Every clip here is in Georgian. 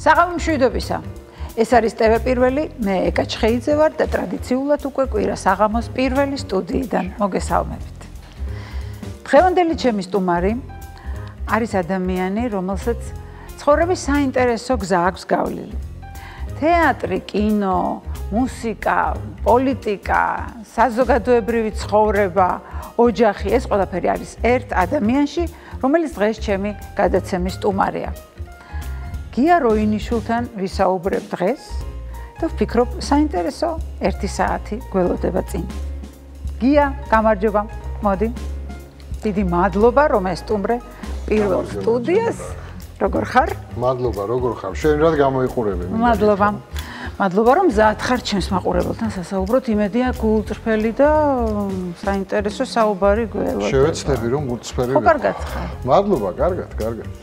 საღამო მშვიდობისა. ეს არის TV პირველი, მე ეკა ჩხეიძე ვარ და ტრადიციულად უკვე კვირა საღამოს პირველი სტუდიიდან მოგესალმებით. დღევანდელი ჩემი სტუმარი არის ადამიანი, რომელსაც ცხოვრების საინტერესო გზა აქვს გავლილი. თეატრი, კინო, მუსიკა, პოლიტიკა, საზოგადოებრივი ცხოვრება, ოჯახი, ეს ყველაფერი არის ერთ ადამიანში, რომელიც დღეს ჩემი გადაცემის სტუმარია. გია როინიშვილთან ვისაუბრებ დღეს და ვფიქრობ, საინტერესო 1 საათი გველოდება წინ. გია, გამარჯობა, მოდი. დიდი მადლობა, რომ ესტუმრე პირველ სტუდიას. როგორ ხარ? მადლობა, როგორ ხარ? შენ რად გამოიყურები? მადლობა. მადლობა, რომ მზად ხარ ჩემს მაყურებელთან სასაუბროთ. იმედია გულწრფელი და საინტერესო საუბარი გველოდება. შევეცდები რომ გულწრფელი ხო, კარგად ხარ. მადლობა, კარგად.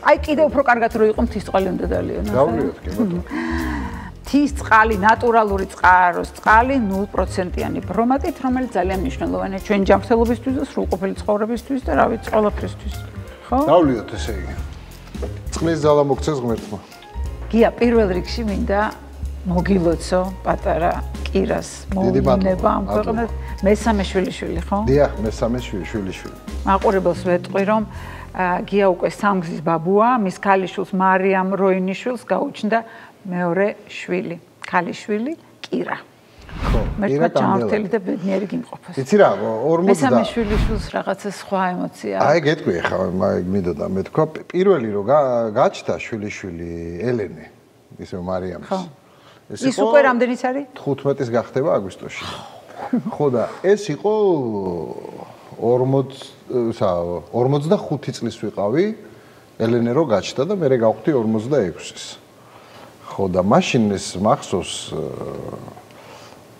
აი, კიდევ უფრო კარგად რო იყო მთის წყალი უნდა დალიო. გავლიოთ კი, ბატონო. მთის წყალი, ნატურალური წყაროს წყალი 0%-იანი ბრომატით, რომელიც ძალიან მნიშვნელოვანია ჩვენი ჯანმრთელობისთვის და სრულყოფილი ცხოვრებისთვის და რა ვიცი, ყველაფრისთვის. ხო? გავლიოთ ესე იგი. წყლის ძალა მოგცეს ღმერთმა. გია, პირველ რიგში მინდა მოგილოცო პატარა კირას მოუნება ამ ქვეყნად მესამე შვილიშვილი, ხო? დიახ, მესამე შვილიშვილი. მაყურებელს ვეტყვი, რომ გია უკვე სამგზის ბაბუა, მის ქალიშვილს მარიამ როინიშვილს გაუჩნდა მეორე შვილი, ქალიშვილი კირა. ხო, კირა ჯანმრთელი და ბედნიერი გიმყოფოს. იცი რა, 40 მესამე შვილიშვილს რაღაცა სხვა ემოცია. აი, გეტყვი ხა, მინდოდა მე თქვა, პირველი რო გაჩნდა შვილიშვილი ელენე, ისე მარიამის. ხო. ის უკვე რამდენის არის? 15-ის გახდება აგვისტოში. ხო და ეს იყო 45 წლის ვიყავი ელენე რო გაჩნდა და მე გავხდი 46-ის. ხო და მაშინ ეს მახსოვს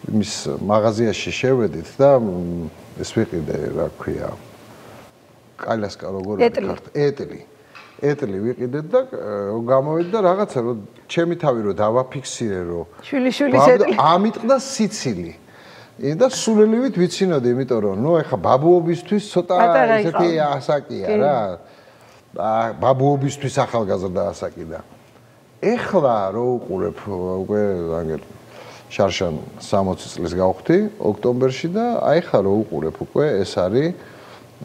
იმის მაღაზიაში შევედით და ეს ვიყიდე რა ქვია კალასკა როგორ ეტლი. ეტლი ვიყიდეთ და გამოვედი და რაღაცა რომ ჩემი თავი რომ დავაფიქსირე რომ შვილიშვილის ეტლი ამიტყდა სიცილი. და სულელივით ვიცინოდი, იმიტომ რომ ნუ ეხა ბაბუობისთვის ცოტა ესეთი ასაკია რა. ბაბუობისთვის ახალგაზრდა ასაკი და ეხლა რო უყურებ უკვე აგერ შარშან 60 წლის გავხდი ოქტომბერში და აი ხა რო უყურებ უკვე ეს არის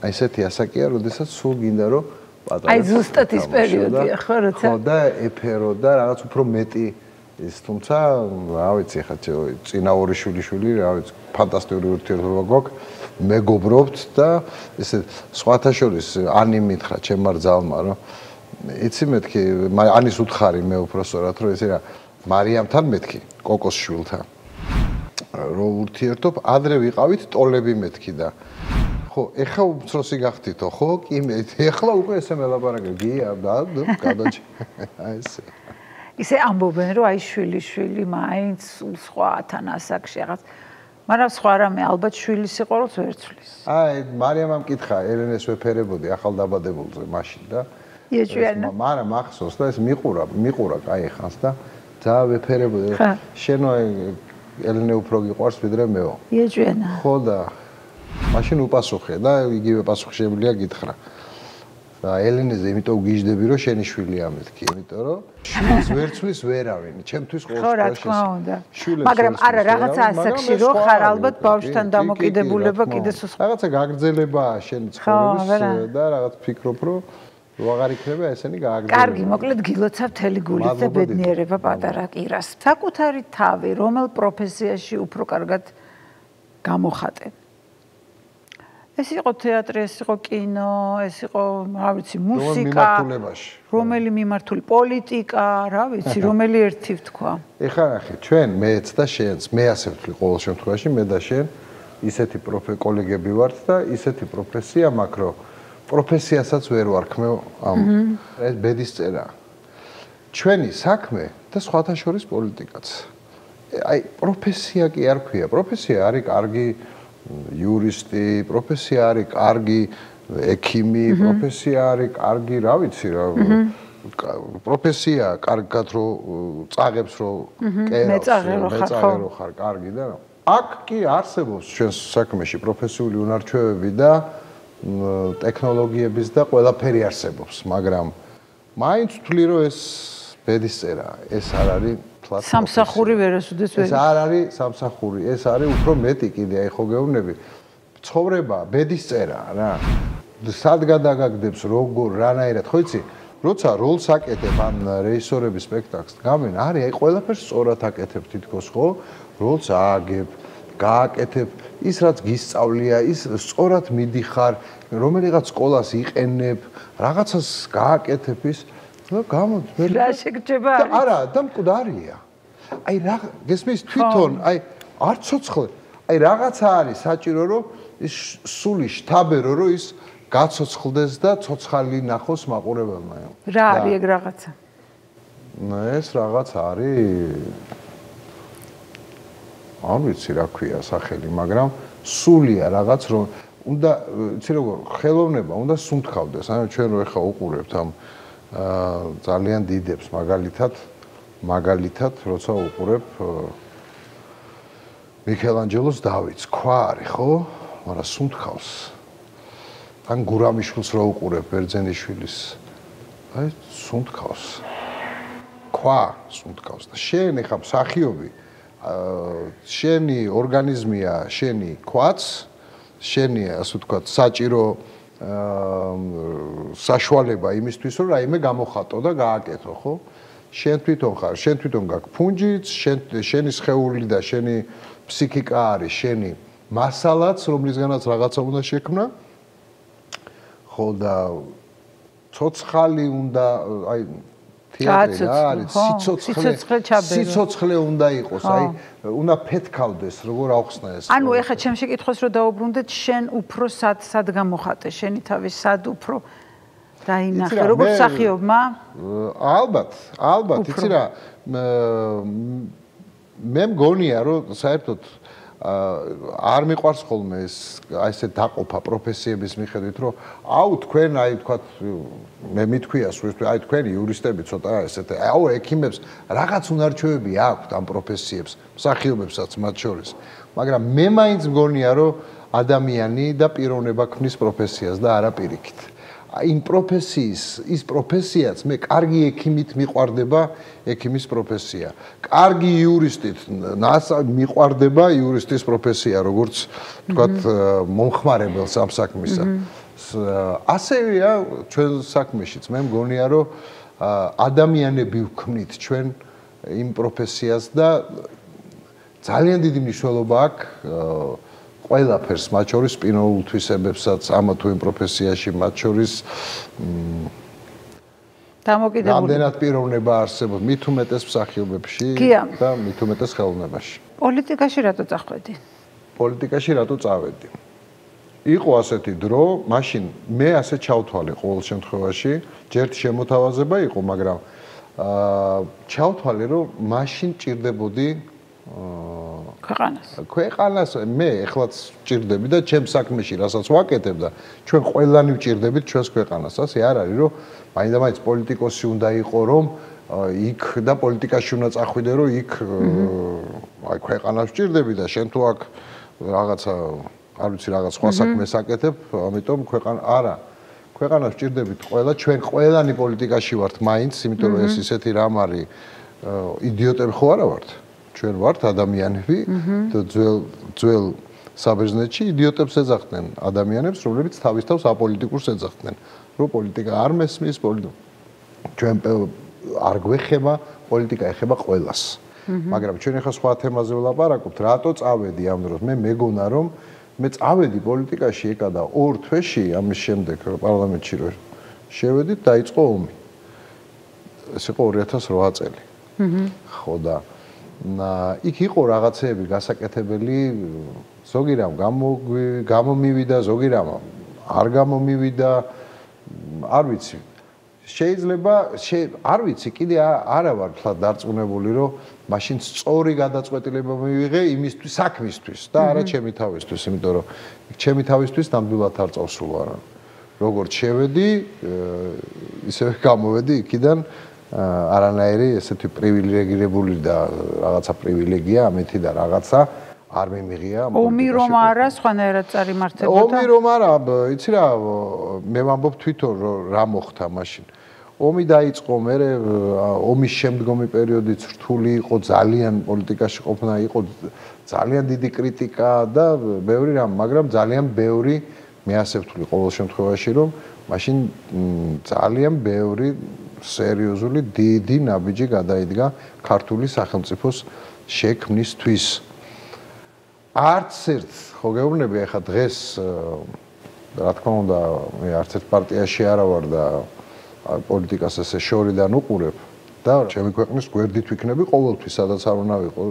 აი ესეთი ასაკია, როდესაც სულ გინდა რომ აი ზუსტად ის პერიოდია ხო როცა ხო და ეფერო და რაღაც უფრო მეტი ის თუმცა რა ვიცი ხა წინა ორი შვილიშვილი რა ვიცი ფანტასტიკური ურთიერთობა გვაქვს მეგობრობთ და ესე სხვათა შორის ანი მითხრა ჩემმა რძალმა რომ იცი მეთქი ანის უთხარი მე უпроსორად რომ ესე რა მარიამთან მეთქი კოკოს შვილთან რო ურთიერთობ ადრე ვიყავით ტოლები მეთქი და ხო, ეხლა უფროსი გახდითო, ხო? კი მე, ეხლა უკვე ესე მელაპარაკე, გია და გადაჭი. აი ესე. ისე ამბობენ, რომ აი შვილიშვილი მაინც სხვათან ასაკში რაღაც. მაგრამ სხვა რამე ალბათ შვილის სიყვარულს ვერ ცვლის. აი, მარიამამ მკითხა, ელენეს ვეფერებოდი ახალ დაბადებულზე მაშინ და იეჭვიანა. მაგრამ ახსოვს და ეს მიყურა კაი ხანს და ძა ვეფერებოდი. შენო ელენე უფრო გიყვარს ვიდრე მეო. იეჭვიანა. ხო და მაშინ უპასუხე და იგივე პასუხი შემიძლია გითხრა. და ელენეზე იმიტომ გიждდები რომ შენი შვილია მეთქი, იმიტომ რომ შვილს ვერ ცვლის ვერავინ, ჩემთვის ყოველთვის. ხო, რა თქმა უნდა. მაგრამ არა, რაღაცა ასაკში რო ხარ ალბათ ბავშვთან დამოკიდებულება კიდე სულ რაღაცა გაგრძელებაა შენი ცხოვრების და რაღაც ფიქრობ რომ ვაღარ იქნება ესენი გააგრძელება. კარგი, მოკლედ გილოცავ მთელი გულით და ბედნიერება პატარა კირას. საკუთარი თავი, რომელ პროფესიაში უფრო კარგად გამოხატე? ეს იყო თეატრი, ეს იყო კინო, ეს იყო, რა ვიცი, მუსიკა, რომელი მიმართული პოლიტიკა, რა ვიცი, რომელი ერთი ვთქვა. ეხლა ნახე, ჩვენ მეც და შენც, მე ასე ვთვლი ყოველ შემთხვევაში, მე და შენ ისეთი კოლეგები ვართ და ისეთი პროფესია მაქვს, რომ პროფესიასაც ვერ ვარქმევ ამ ეს ბედისწერა. ჩვენი საქმე და სხვათა შორის პოლიტიკაც. აი, პროფესია კი არ ქვია, პროფესია არის კარგი იურისტი, პროფესია არის კარგი ექიმი, პროფესია არის კარგი, რა ვიცი რა. პროფესია კარგად რო წაღებს რო მეწაღე რო ხარ კარგი და აქ კი არსებობს ჩვენს საქმეში პროფესიული უნარჩვევები და ტექნოლოგიების და ყველაფერი არსებობს, მაგრამ მაინც ვთვლი რომ ეს ბედისწერა. ეს არ არის თლაც სამსახური ვერასოდეს ვერ. ეს არ არის სამსახური, ეს არის უფრო მეტი კიდე, აი ხო გეუბნები. ცხოვრება ბედისწერაა რა. სად გადაგაგდებს როგორ რანაირად, ხო იცი? როცა როლს აკეთებ ან რეჟისორების სპექტაკლს გამენ, არის აი ყველაფერს სწორად აკეთებ თითქოს, ხო? როლს ააგებ, გააკეთებ, ის რაც გისწავლია, ის სწორად მიდიხარ, რომელიღაც სკოლას იყენებ, რაღაცას გააკეთებ ის, და გამოდი. რა შეგჭება? არა, და მკვდარია. აი რა, გესმის თვითონ, აი არ ცოცხლე, აი რაღაცა არის საჭირო, რომ ის სული შთაბერო, რომ ის გაცოცხლდეს და ცოცხალი ნახოს მაყურებელმა. რა არის ეგ რაღაცა? ეს რაღაც არის არ ვიცი რა ქვია სახელი, მაგრამ სულია რაღაც რომ უნდა იცი როგორ ხელოვნება უნდა სუნთქავდეს. ანუ ჩვენ რო ეხა უყურებთ ამ ძალიან დიდებს მაგალითად როცა უყურებ მიქელანჯელოს დავიდს, ქვა არის, ხო? მაგრამ სუნთქავს. ან გურამიშვილს რო უყურებ ბერძენიშვილის, აი სუნთქავს. ქვა სუნთქავს და შენ ეხა მსახიობი შენი ორგანიზმია, შენი ქვაც, შენი ასე ვთქვათ, საჭირო საშუალება იმისთვის, რომ რაიმე გამოხატო და გააკეთო, ხო? შენ თვითონ ხარ, შენ თვითონ გაქვს ფუნჯიც, შენი სხეული და შენი ფსიქიკა არის, შენი მასალაც, რომლისგანაც რაღაცა უნდა შექმნა. ხო და ცოცხალი უნდა, აი თეატრი რა არის, სიცოცხლე უნდა იყოს, აი უნდა ფეთქავდეს, როგორ ახსნა ეს. ანუ ეხლა ჩემ შეკითხვას რო დაუბრუნდეთ, შენ უფრო სად გამოხატე, შენი თავი სად უფრო დაინახე, როგორ მსახიობმა? ალბათ, იცი რა, მე მგონია, რომ საერთოდ არ მიყვარს ხოლმე ეს აი ესე დაყოფა პროფესიების მიხედვით, რომ აუ თქვენ აი თქვათ მე მithქვია სულ აი თქვენი იურისტები ცოტა ესეთი აუ ექიმებს რაღაც უნარჩვევები აქვთ ამ პროფესიებს, მსახიობებსაც მათ შორის. მაგრამ მე მაინც მგონია, რომ ადამიანი და პიროვნება ქმნის პროფესიას და არა პირიქით. იმ ის პროფესიაც მე კარგი ექიმით მიყვარდება ექიმის პროფესია. კარგი იურისტით მიყვარდება იურისტის პროფესია, როგორც თქვათ მომხმარებელს ამ საქმისა. ასევეა ჩვენ საქმეშიც. მე მგონია, რომ ადამიანები ვქმნით ჩვენ იმ პროფესიას და ძალიან დიდი მნიშვნელობა აქვს ყველაფერს, მათ შორის სპინოულ თვისებებსაც, ამა თუ იმ პროფესიაში, მათ შორის დამოკიდებული. რამდენად პიროვნება არსებობს, მით უმეტეს მსახიობებში და მით უმეტეს ხელოვნებაში. პოლიტიკაში რატო წახვედი? პოლიტიკაში რატო წავედი? იყო ასეთი დრო, მაშინ მე ასე ჩავთვალე ყოველ შემთხვევაში, ჯერ შემოთავაზება იყო, მაგრამ ჩავთვალე, რომ მაშინ ჭირდებოდი ქვეყანას მე ეხლაც ჭირდები და ჩემ საქმეში რასაც ვაკეთებ და ჩვენ ყველანი ვჭირდებით ჩვენს ქვეყანას. ასე არ არის რომ მაინდა-მაინც პოლიტიკოსი უნდა იყო რომ იქ და პოლიტიკაში უნდა წახვიდე რომ იქ აი ქვეყანას ვჭირდები და შენ თუ აქ რაღაცა არ ვიცი რაღაც სხვა საქმეს აკეთებ, ამიტომ არა ქვეყანას ვჭირდებით ყველა, ჩვენ ყველანი პოლიტიკაში ვართ მაინც, იმიტომ რომ ეს ისეთი რამ არის იდიოტები ხო არა ვართ? ჩვენ ვართ ადამიანები და ძველ საბერძნეთში იდიოტებს ეძახდნენ ადამიანებს, რომლებიც თავის თავს აპოლიტიკურს ეძახდნენ. რომ პოლიტიკა არ მესმის, ჩვენ არ გვეხება, პოლიტიკა ეხება ყველას. მაგრამ ჩვენ ახლა სხვა თემაზე ვლაპარაკობთ, რატო წავედი ამ დროს? მე მეგონა რომ მე წავედი პოლიტიკაში ეკა და 2 თვეში ამის შემდეგ პარლამენტში რო შევედით, დაიწყო ომი. ეს იყო 2008 წელი. ხო და იქ იყო რაღაცეები გასაკეთებელი, ზოგი რამ გამომივიდა, ზოგი რამ არ გამომივიდა, არ ვიცი. შეიძლება არ ვიცი, კიდე არა ვარ თლად დარწმუნებული, რომ მაშინ სწორი გადაწყვეტილება მივიღე იმისთვის, საქმისთვის და არა ჩემი თავისთვის, იმიტომ რომ ჩემი თავისთვის ნამდვილად არ წავსულა. როგორც შევედი, ისევე გამოვედი იქიდან არანაირი ესეთი პრივილეგირებული და რაღაცა პრივილეგია, ამეთი და რაღაცა არ მიმიღია. ომი რომ არა, სხვანაირად წარიმართებოდა. ომი რომ არა, იცი რა, მე ვამბობ თვითონ რა მოხდა მაშინ. ომი დაიწყო, მე ომის შემდგომი პერიოდიც რთული იყო, ძალიან პოლიტიკაში ყოფნა იყო, ძალიან დიდი კრიტიკა და ბევრი რამ, მაგრამ ძალიან ბევრი მე ასე ვთვლი ყოველ შემთხვევაში, რომ მაშინ ძალიან ბევრი სერიოზული დიდი ნაბიჯი გადაიდგა ქართული სახელმწიფოს შექმნისთვის. არც ერთ ხო გეუბნები, ახლა დღეს რა თქმა უნდა, მე არც ერთ პარტიაში არა ვარ და პოლიტიკას ესე შორიდან უყურებ და ჩემი ქვეყნის გვერდით ვიქნები ყოველთვის, სადაც არ უნდა ვიყო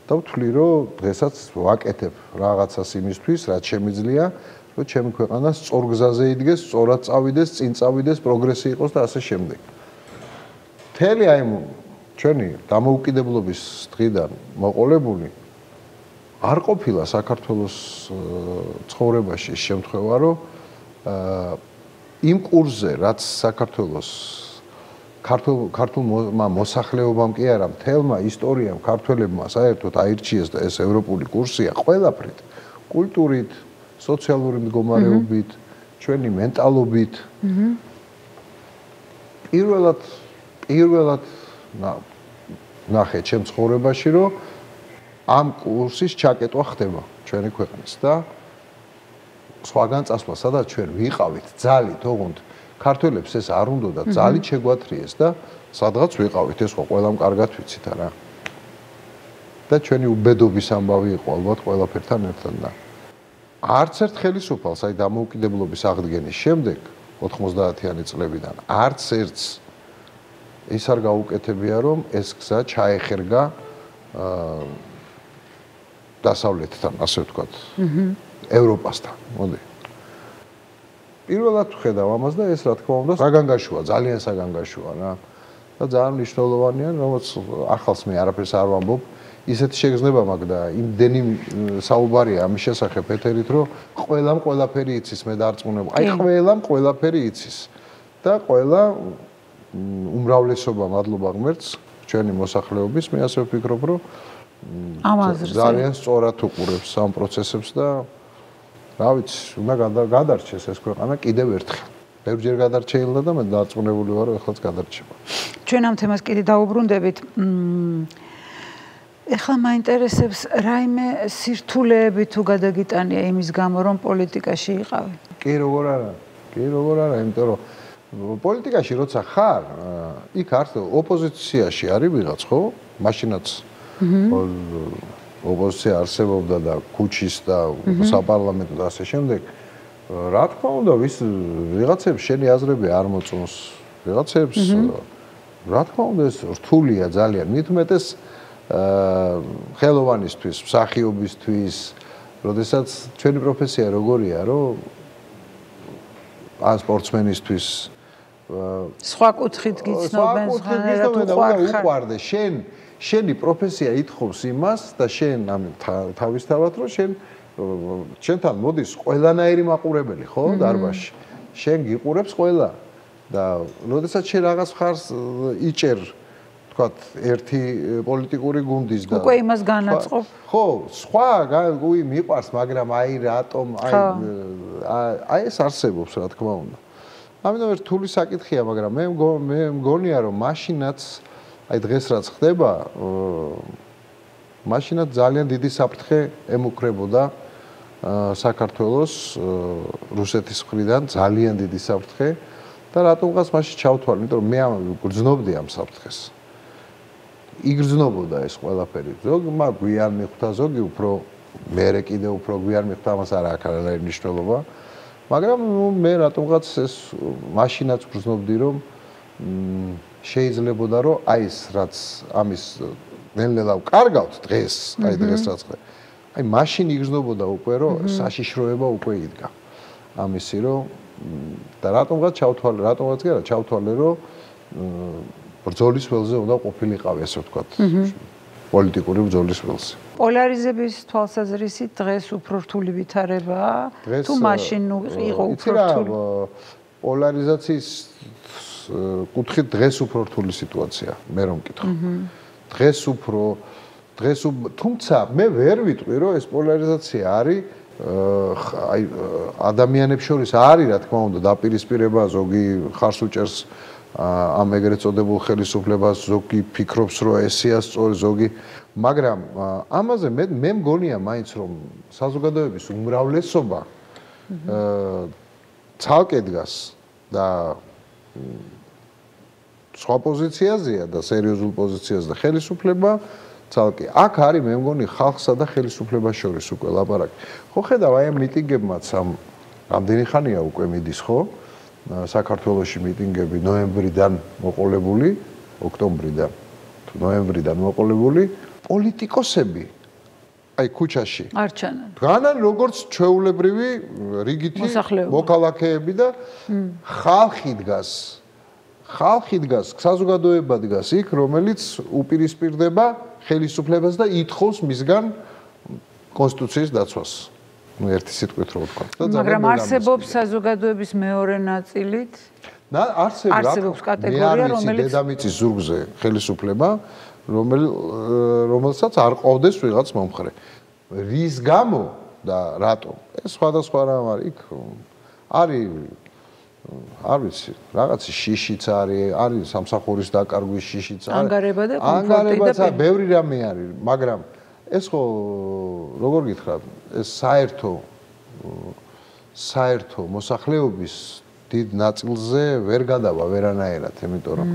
და ვთვლი, რომ დღესაც ვაკეთებ რაღაცას იმისთვის, რაც შემიძლია, რომ ჩემი ქვეყანა სწორ გზაზე იდგეს, სწორად წავიდეს, წინ წავიდეს, პროგრესი იყოს და ასე შემდეგ. მთელი აი ჩვენი დამოუკიდებლობის დღიდან მოყოლებული არ ყოფილა საქართველოს ცხოვრებაში შემთხვევა, რომ იმ კურსზე, რაც საქართველოს ქართულმა მოსახლეობამ კი არა, მთელმა ისტორიამ ქართველებმა საერთოდ აირჩიეს და ეს ევროპული კურსია ყველაფრით, კულტურით, სოციალური მდგომარეობით, ჩვენი მენტალობით. პირველად ნახე ჩემ ცხოვრებაში, რომ ამ კურსის ჩაკეტვა ხდება ჩვენი ქვეყნის და სხვაგან წასვლა, სადაც ჩვენ ვიყავით ძალით, ოღონდ ქართველებს ეს არ უნდა და ძალით შეგვათრიეს და სადღაც ვიყავით, ეს ხო ყველამ კარგად ვიცით არა. და ჩვენი უბედობის ამბავი იყო ალბათ ყველაფერთან ერთად და არც ერთ ხელისუფალს აი დამოუკიდებლობის აღდგენის შემდეგ 90-იანი წლებიდან არც ერთს ის არ გაუკეთებია, რომ ეს გზა ჩაეხერგა დასავლეთთან, ასე ვთქვათ, ევროპასთან, მოდი. პირველად ვხედავ ამას და ეს რა თქმა უნდა საგანგაშოა, ძალიან საგანგაშოა რა. და ძალიან მნიშვნელოვანია, რომელიც ახალს მე არაფერს არ ვამბობ, ისეთი შეგრძნება მაქვს და იმდენი საუბარია ამის შესახებ ეთერით, რომ ყველამ ყველაფერი იცის, მე დარწმუნებული. აი ყველამ ყველაფერი იცის. და ყველა უმრავლესობა მადლობა ღმერთს, ჩვენი მოსახლეობის, მე ასე ვფიქრობ, რომ ძალიან სწორად უყურებს ამ პროცესებს და რა ვიცი, უნდა გადარჩეს ეს ქვეყანა კიდევ ერთხელ. ბევრჯერ გადარჩენილა და მე დარწმუნებული ვარ, რომ ახლაც გადარჩება. ჩვენ ამ თემას კიდე დაუბრუნდებით. ეხლა მაინტერესებს რაიმე სირთულეები თუ გადაგიტანია იმის გამო, რომ პოლიტიკაში იყავი? კი, როგორ არა. იმიტომ რომ პოლიტიკაში როცა ხარ, იქ არც ოპოზიციაში არის ვიღაც, ხო? მაშინაც ოპოზიცია არსებობდა და ქუჩის და საპარლამენტო და ასე შემდეგ. რა თქმა უნდა, ვიღაცებს შენი აზრები არ მოწონს, ვიღაცებს რა თქმა უნდა ეს რთულია ძალიან, მით უმეტეს ხელოვანისთვის, მსახიობისთვის, როდესაც ჩვენი პროფესია როგორია, რომ ან სპორტსმენისთვის სხვა კუთხით გიცნობენ, უყვარდე შენი პროფესია ითხოვს იმას და შენ თავისთავად რომ შენთან მოდის ყველანაირი მაყურებელი, ხო, დარბაზში. შენ გიყურებს ყველა და როდესაც შენ რაღაც ხარს იჭერ, თქვათ, ერთი პოლიტიკური გუნდის და უკვე იმას განაწყობ. ხო, სხვა მიყვარს, მაგრამ აი რატომ აი ეს არსებობს, რა თქმა უნდა. ამიტომ რთული საკითხია, მაგრამ მე მგონია, რომ მაშინაც აი დღეს რაც ხდება, მაშინაც ძალიან დიდი საფრთხე ემუქრებოდა საქართველოს რუსეთის მხრიდან, ძალიან დიდი საფრთხე და რატომღაც მაშინ ჩავთვალე, იმიტომ რომ მე გრძნობდი ამ საფრთხეს. იგრძნობოდა ეს ყველაფერი. ზოგი გვიან მიხვდა, ზოგი უფრო მერე კიდე უფრო გვიან მიხვდა, ამას არ აქვს არანაირი მნიშვნელობა. მაგრამ მე რატომღაც ეს მაშინაც გრძნობდი, რომ შეიძლებოდა, რომ აი ეს რაც ამის ნელ-ნელა ვკარგავთ დღეს, აი დღეს რაც ხდება. აი მაშინ იგრძნობოდა უკვე, რომ საშიშროება უკვე იდგა. ამისი რომ და რატომღაც ჩავთვალე, რომ ბრძოლის ველზე უნდა ყოფილიყავი, ასე ვთქვათ. პოლიტიკური ბრძოლის ველზე. პოლარიზების თვალსაზრისით დღეს უფრო რთული ვითარებაა? თუ მაშინ იყო უფრო რთული? პოლარიზაციის კუთხით დღეს უფრო რთული სიტუაცია, მე რომ მკითხო. თუმცა მე ვერ ვიტყვი, რომ ეს პოლარიზაცია არის აი ადამიანებს შორის არის, რა თქმა უნდა, დაპირისპირება, ზოგი ხარს უჭერს ამ ეგრეთ წოდებულ ხელისუფლებას, ზოგი ფიქრობს, რომ ესეა სწორი, ზოგი, მაგრამ ამაზე მე მგონია მაინც რომ საზოგადოების უმრავლესობა ცალკე დგას და სხვა პოზიციაზეა და სერიოზულ პოზიციაზე და ხელისუფლება ცალკე. აქ არის მე მგონი ხალხსა და ხელისუფლებას შორის უკვე ლაპარაკი. ხო ხედავ აი ამ მიტინგებმაც ამდენი ხანია უკვე მიდის ხო? საქართველოში მიტინგები ნოემბრიდან მოყოლებული, ოქტომბრიდან თუ ნოემბრიდან მოყოლებული პოლიტიკოსები აი ქუჩაში არჩენენ. დგანან როგორც ჩვეულებრივი რიგითი მოქალაქეები და ხალხი დგას, საზოგადოება დგას იქ, რომელიც უპირისპირდება ხელისუფლებას და ითხოვს მისგან კონსტიტუციის დაცვას. ну ერთი სიტყვით რო ვთქვა. მაგრამ არსებობს საზოგადოების მეორე ნაწილით? არსებობს კატეგორია, რომელიც დედამიწის ზურგზე ხელისუფლება, რომელსაც არ ყავდეს ვიღაც მომხრე. რის გამო და რატომ? ეს სხვადასხვა რამ არის იქ. არის არ ვიცი, რაღაცა შიშიც არის სამსახურის დაკარგვის შიშიც არის. ანგარება და კომფორტი და ბევრი რამე არის, მაგრამ ეს ხო როგორ გითხრათ, ეს საერთო მოსახლეობის დიდ ნაწილზე ვერ გადავა ვერანაირად, იმიტომ რომ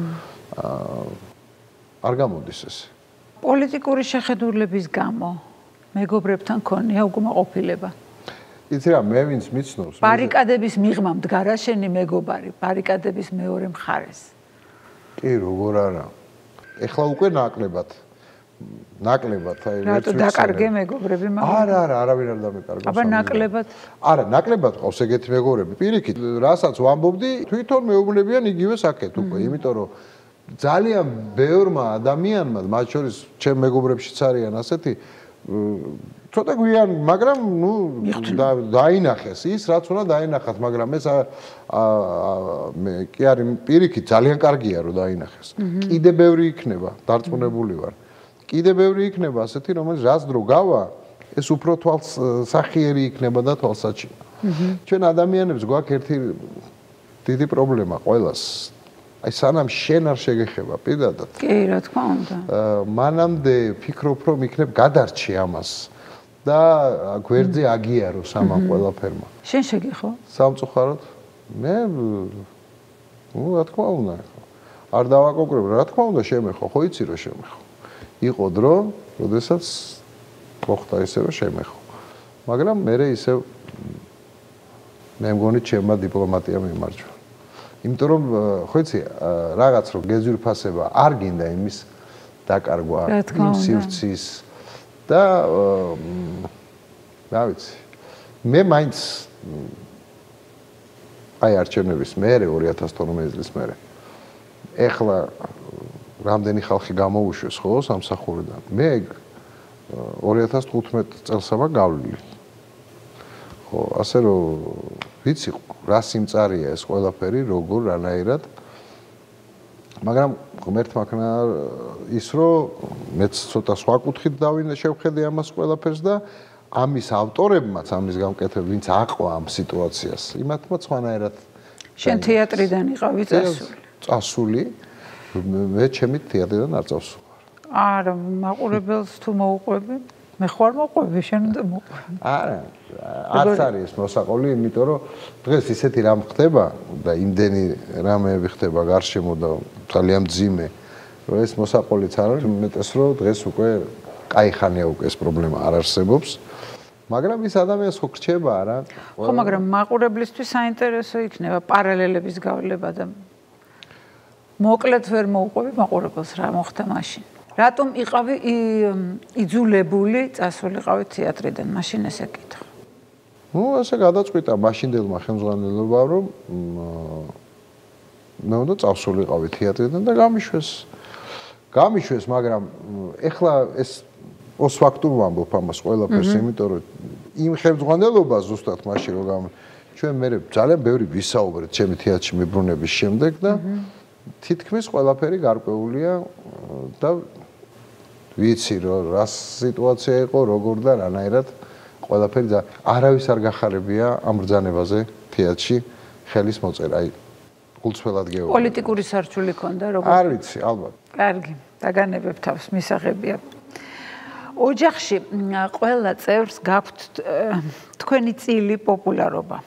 არ გამოდის ეს. პოლიტიკური შეხედულების გამო მეგობრებთან ქონია უკმაყოფილება. იცი რა, მე ვინც მიცნობს, ბარიკადების მიღმა მდგარა შენი მეგობარი, ბარიკადების მეორე მხარეს. კი, როგორ არა. ეხლა უკვე ნაკლებად აი რატო დაკარგე მეგობრები მაგრამ? არა, არავინ არ დამეკარგავს. აბა ნაკლებად? არა, ნაკლებად ყავს ეგეთი მეგობრები. პირიქით, რასაც ვამბობდი, თვითონ მეუბნებიან იგივე საკეთ უკვე, იმიტომ რომ ძალიან ბევრმა ადამიანმა, მათ შორის ჩემ მეგობრებშიც არიან ასეთი ცოტა გვიან, მაგრამ დაინახეს ის, რაც უნდა დაინახათ, მაგრამ ეს მე კი არის პირიქით ძალიან კარგია რომ დაინახეს. კიდე ბევრი იქნება, დარწმუნებული ვარ. კიდე ბევრი იქნება ასეთი, რომელიც რაც დრო გავა, ეს უფრო თვალსახიერი იქნება და თვალსაჩინო. ჩვენ ადამიანებს გვაქვს ერთი დიდი პრობლემა ყველას. აი სანამ შენ არ შეგეხება პირადად. კი, რა თქმა უნდა. მანამდე ფიქრობ რომ იქნებ გადარჩი ამას და გვერდზე აგიაროს ამან ყველაფერმა. შენ შეგეხო? სამწუხაროდ მე რა თქმა უნდა არ დავაკონკრებ, რა თქმა უნდა შემეხო, ხო იცი რომ შემეხო. იყო დრო, როდესაც მოხდა ისე რომ შემეხო. მაგრამ მე ისევ მე მგონი ჩემმა დიპლომატიამ იმარჯვა. იმიტომ რომ ხო იცი რაღაც რომ გეზვირფასება არ გინდა იმის დაკარგვა იმ სივრცის და რა ვიცი მე მაინც აი არჩევნების მერე 2012 წლის მერე ეხლა რამდენი ხალხი გამოუშვეს ხო სამსახურიდან მე 2015 წელსამა გავლილი ხო ასე რომ ვიცი რა სიმწარია ეს ყველაფერი როგორ რანაირად მაგრამ ღმერთმა ქნა ის რომ მეც ცოტა სხვა კუთხით შევხედე ამას ყველაფერს და ამის ავტორებმაც ამის გამკეთებ ვინც აყვა ამ სიტუაციას იმათმა სხვანაირად შენ თეატრიდან იყავი წასული მე ჩემი თეატრიდან არ წავსულ არა მაყურებელს თუ მოუყვები მე ხوار მოყვები შენ უნდა მოყვები არა არც არის მოსაყოლი იმიტომ რომ დღეს ისეთი რამ ხდება და იმდენი რამეები ხდება გარშემო და ძალიან ძიმე რომ ეს მოსაყოლიც არ არის მეტეს რომ დღეს უკვე კაი ხანია უკვე ეს პრობლემა არ არსებობს მაგრამ ის ადამიანს ხო გრჩება არა ხო მაგრამ მაყურებლისთვის საინტერესო იქნება პარალელების გავლება და მოკლედ ვერ მოუყვები მაყურებელს რა მოხდა მაშინ რატომ იყავი იძულებული წასულიყავი თეატრიდან მაშინ ესე კითხო ну ასე გადაწყვიტა მაშინდელმა ხელმძღვანელობამ რომ მე უნდა წავსულიყავი თეატრიდან და გამიშვეს მაგრამ ეხლა ეს ოსფაქტურ ვამბობ ამას ყველაფერს იმიტომ რომ იმ ხელმძღვანელობას ზუსტად მაშინ რომ ჩვენ მე ძალიან ბევრი ვისაუბრეთ ჩემი თეატრში მიბრუნების შემდეგ და თითქმის ყველაფერი გარკვეულია და ვიცი რომ რა სიტუაცია იყო როგორ და რანაირად ყველაფერი არავის არ გახარებია ამ ბრძანებაზე თეატრში ხელის მოწერა აი გულწრფელად გეუბნები. პოლიტიკური სარჩული ქონდა როგორ? არ ვიცი, ალბათ. კარგი, დაგანებებ თავს, მისაღებია. ოჯახში ყველა წევრს გაქვთ თქვენი წილი პოპულარობა.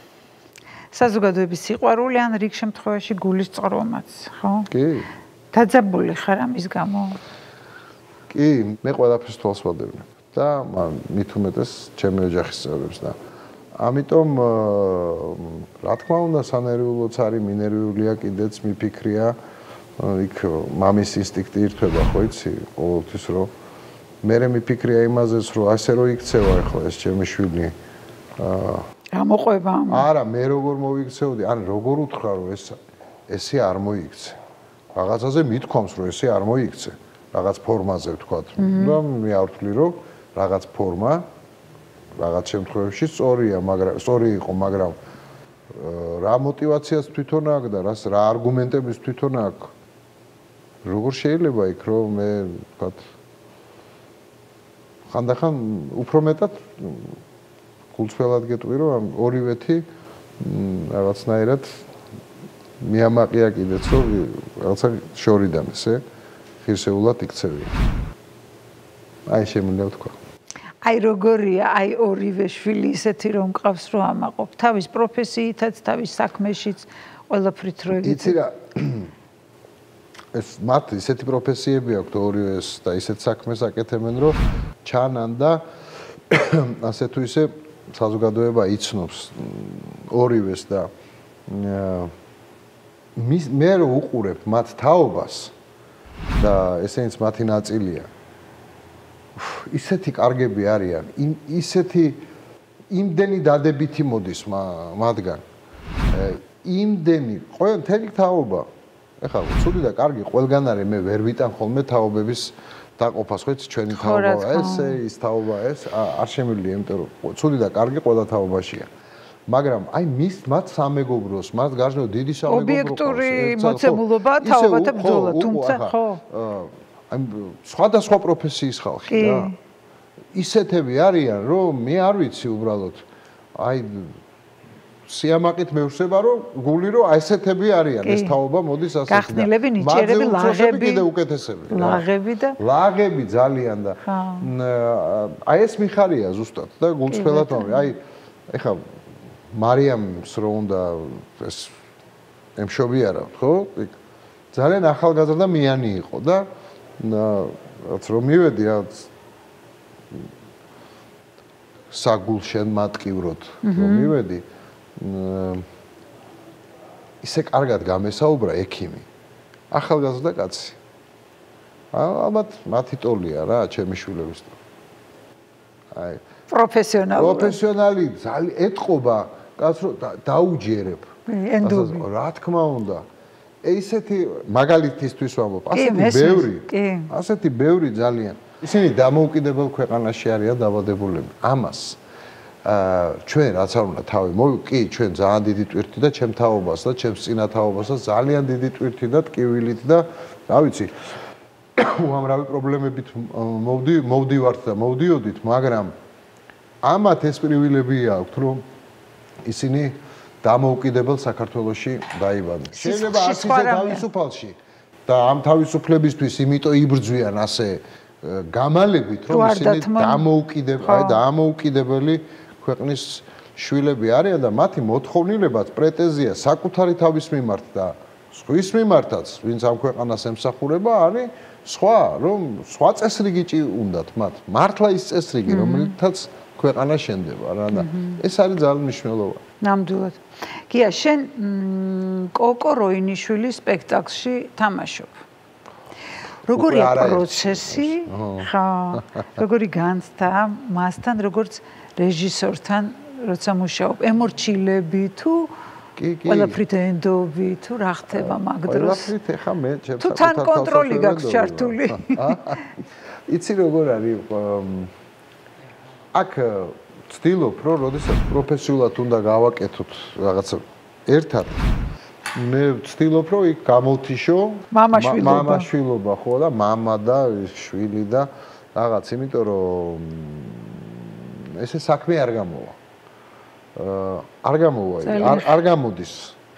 საზოგადოების სიყვარული ან რიგ შემთხვევაში გულის წყრომაც, ხო? კი. დაძაბული ხარ ამის გამო? კი, მე ყველაფერს თვალს ვადევნებ და მით უმეტეს ჩემი ოჯახის წევრებს და ამიტომ რა თქმა უნდა სანერვიულოც არის, მინერვიულია კიდეც მიფიქრია, იქ მამის ინსტინქტი ირთვება, ხო იცი, ყოველთვის რომ მე მიფიქრია იმაზეც, რომ ასე რომ იქცევა ახლა ეს ჩემი შვილი. გამოყვება. არა, მე როგორ მოვიქცევდი, ან როგორ უთხრა რომ ესე არ მოიქცე. რაღაცაზე მithქვამს რომ ესე არ მოიქცე, რაღაც ფორმაზე ვთქვათ. და მე არ ვთვლი რომ რაღაც ფორმა რაღაც შემთხვევაში სწორია, მაგრამ სწორი იყო, მაგრამ რა мотиваციაც თვითონ აქვს და რა არგუმენტების თვითონ აქვს. როგორ შეიძლება იქ რომ მე ვთქვათ ხანდახან უფრო მეტად გულწრფელად გეტყვი რომ ორივეთი რაღაცნაირად მიამაყია კიდეც რომ რაღაცა შორიდან ესე ღირსეულად იქცევია. აი შემიძლია ვთქვა. აი როგორია, აი ორივე შვილი ისეთი რომ მყავს რომ ამაყობ. თავის პროფესიითაც, თავის საქმეშიც ყველაფრით რო იგიცი. იცი რა ეს მათ ისეთი პროფესიები აქვთ ორივეს და ისეთ საქმეს აკეთებენ რომ ჩანან და ასე თუ ისე საზოგადოება იცნობს ორივეს და მე რო უყურებ მათ თაობას და ესენიც მათი ნაწილია ისეთი კარგები არიან ისეთი იმდენი დადებითი მოდის მათგან იმდენი ყველა მთელი თაობა ეხლა ცუდი და კარგი ყველგან არის მე ვერ ვიტან ხოლმე თაობების დაყოფას ხო იცი ჩვენი თაობა ესე ის თაობა ეს არ შემიძლია იმიტომ რომ ცუდი და კარგი ყველა თაობაშია მაგრამ აი მათ სამეგობროს მათ გარშემო დიდი სამეგობროს ობიექტური მოცემულობა თაობათა ბრძოლა თუმცა ხო აი სხვადასხვა პროფესიის ხალხი რა ისეთები არიან რომ მე არ ვიცი უბრალოდ აი სიამაყით მევსება რომ გული რომ აი ესეთები არიან ეს თაობა მოდის ასეთი და გახნილები ნიჭიერები ლაღები კიდე უკეთესები ლაღები და ლაღები ძალიან და აი ეს მიხარია ზუსტად და გულწრფელად მომი აი ეხლა მარიამს რო უნდა ეს ემშობიარა ხო ძალიან ახალგაზრდა მიანი იყო და რაც რომ მივედი რა საგულშენ მატკივროდ რომ მივედი ისე კარგად გამესაუბრა ექიმი ახალგაზრდა კაცი ალბათ მათი ტოლია რა ჩემი შვილების აი პროფესიონალი ძალიან ეთყობა კაც რომ დაუჯერებ ენდობი რა თქმა უნდა ესეთი მაგალითისთვის ვამბობ ასეთი ბევრი ძალიან ისინი დამოუკიდებელ ქვეყანაში არიან დაბადებულები ამას ჩვენ რაც არ უნდა თავი კი ჩვენ ძალიან დიდი ტვირთი და ჩემ თაობას და ჩემს წინა თაობასაც ძალიან დიდი ტვირთი და ტკივილით და რა ვიცი უამრავი პრობლემებით მოვდივართ და მოვდიოდით მაგრამ ამათ ეს პრივილეგია აქვთ რომ ისინი დამოუკიდებელ საქართველოში დაიბადნენ შეიძლება არც ისე თავისუფალში და ამ თავისუფლებისთვის იმიტომ იბრძვიან ასე გამალებით რომ ისინი დამოუკიდებელი ქვეყნის შვილები არიან და მათი მოთხოვნილებაც პრეტენზია საკუთარი თავის მიმართ და სხვის მიმართაც ვინც ამ ქვეყანას ემსახურება არის სხვა რომ სხვა წესრიგი უნდათ მათ მართლა ის წესრიგი რომელთაც ქვეყანა შენდება რა და ეს არის ძალიან მნიშვნელოვანი ნამდვილად გია შენ კოკო როინიშვილის სპექტაკლში თამაშობ როგორია პროცესი ხა როგორი განცდა მასთან როგორც რეჟისორთან როცა მუშაობ ემორჩილები თუ ყველაფრით ენდობი თუ რა ხდება მაგ დროს ყველაფრით ეხა მე ჩემს თუ თან კონტროლი გაქვს ჩართული იცი როგორ არის აქ ვცდილობ რომ როდესაც პროფესიულად უნდა გავაკეთოთ რაღაცა ერთად მე ვცდილობ რომ იქ გამოვთიშო მამაშვილობა ხო და მამა და შვილი და რაღაც იმიტომ რომ ესე საქმე არ გამოვა არ გამოდის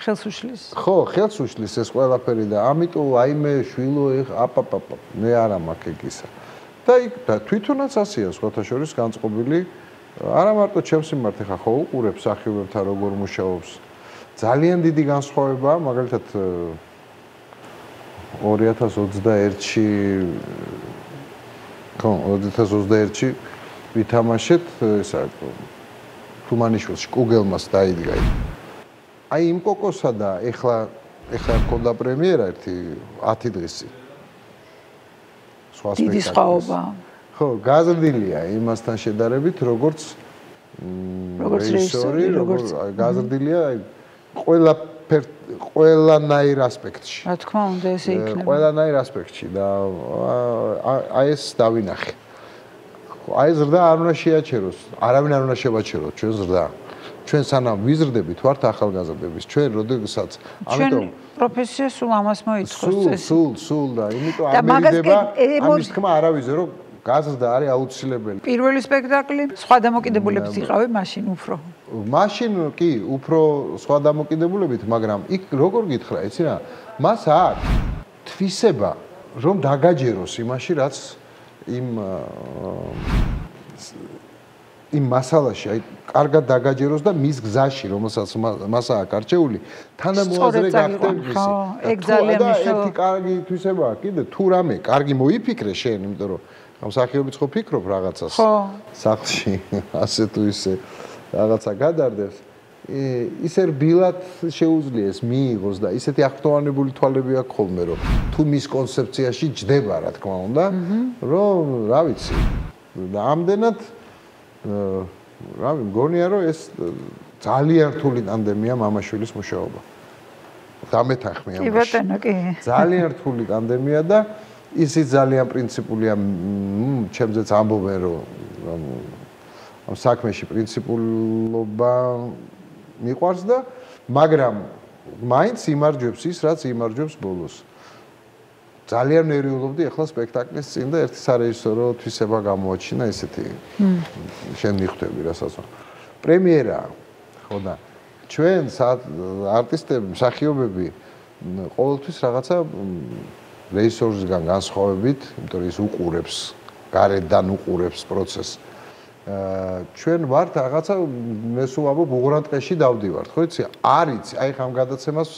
ხელს უშლის. ხო, ხელს უშლის ეს ყველაფერი და ამიტომ აიმე შვილო აპაპაპ მე არა მაქვს ეგისა. და იქ თვითონაც ასეა სხვათა შორის განწყობილი არა მარტო ჩემს მიმართ ხა ხო უყურებს სახიობებთან როგორ მუშაობს. ძალიან დიდი განსხვავებაა, მაგალითად 2021-ში ხო 2021-ში ვითამაშეთ ესა თუმანიშვილში კუგელმას დაიდგა. აი იმ კოკოსა და ეხლა მქონდა პრემიერა ერთი 10 დღისი. დიდი სხვაობა. ხო, გაზრდილია იმასთან შედარებით, როგორც რეჟისორი, როგორც გაზრდილია აი ყველანაირ ასპექტში. რა თქმა უნდა, ესე იქნება. ყველანაირ ასპექტში და აი ეს დავინახე. აი ზრდა არ უნდა შეაჩეროს, არავინ არ უნდა შევაჩეროს ჩვენ ზრდა. ჩვენ სანამ ვიზრდებით ვართ ახალგაზრდების, ჩვენ როდესაც ამიტომ პროფესია სულ ამას მოიწყოს წესი. სულ და იმიტომ არ მერიდება ამის თქმა არავის რომ გაზრდა არის აუცილებელი. პირველი სპექტაკლი სხვა დამოკიდებულებით იყავი მაშინ უფრო. მაშინ კი, უფრო სხვა დამოკიდებულებით, მაგრამ იქ როგორ გითხრა, იცი რა? მას აქვს თვისება, რომ დაგაჯეროს იმაში, რაც იმ მასალაში, აი, კარგად დაგაჯეროს და მის გზაში, რომელსაც მას აქვს არჩეული, თანამოაზრე გახდები. ხო, ეგ ძალიან მნიშვნელოვანია. ერთი კარგი თვისებაა კიდე, თუ რამე კარგი მოიფიქრე შენ, იმიტომ რომ ამ სახიობიც ხო ფიქრობ რაღაცას. ხო. სახლში ასე თუ ისე რაღაცა გადარდებს. ისე რბილად შეუძლია ეს მიიღოს და ისეთი ახტოვანებული თვალები აქვს ხოლმე, რომ თუ მის კონცეფციაში ჯდება, რა თქმა უნდა, რომ რა ვიცი. და ამდენად რა მგონია, რომ ეს ძალიან რთული ტანდემია მამაშვილის მუშაობა. დამეთანხმე ამაში. კი ბატონო, კი. ძალიან რთული ტანდემია და ისიც ძალიან პრინციპულია, ჩემზეც ამბობენ, რომ ამ საქმეში პრინციპულობა მიყვარს და მაგრამ მაინც იმარჯვებს ის, რაც იმარჯვებს ბოლოს. ძალიან ნერვიულობდი ახლა სპექტაკლის წინ და ერთი სარეჟისორო თვისება გამოაჩინა ესეთი. შენ მიხვდები რასაც. პრემიერა, ხო და ჩვენ არტისტები, მსახიობები ყოველთვის რაღაცა რეჟისორისგან განსხვავებით, იმიტომ რომ ის უყურებს, გარედან უყურებს პროცესს. ჩვენ ვართ რაღაცა მე სულ ამბობ უღრანტყეში დავდივართ, ხო იცი? არ იცი, აი ხამ გადაცემას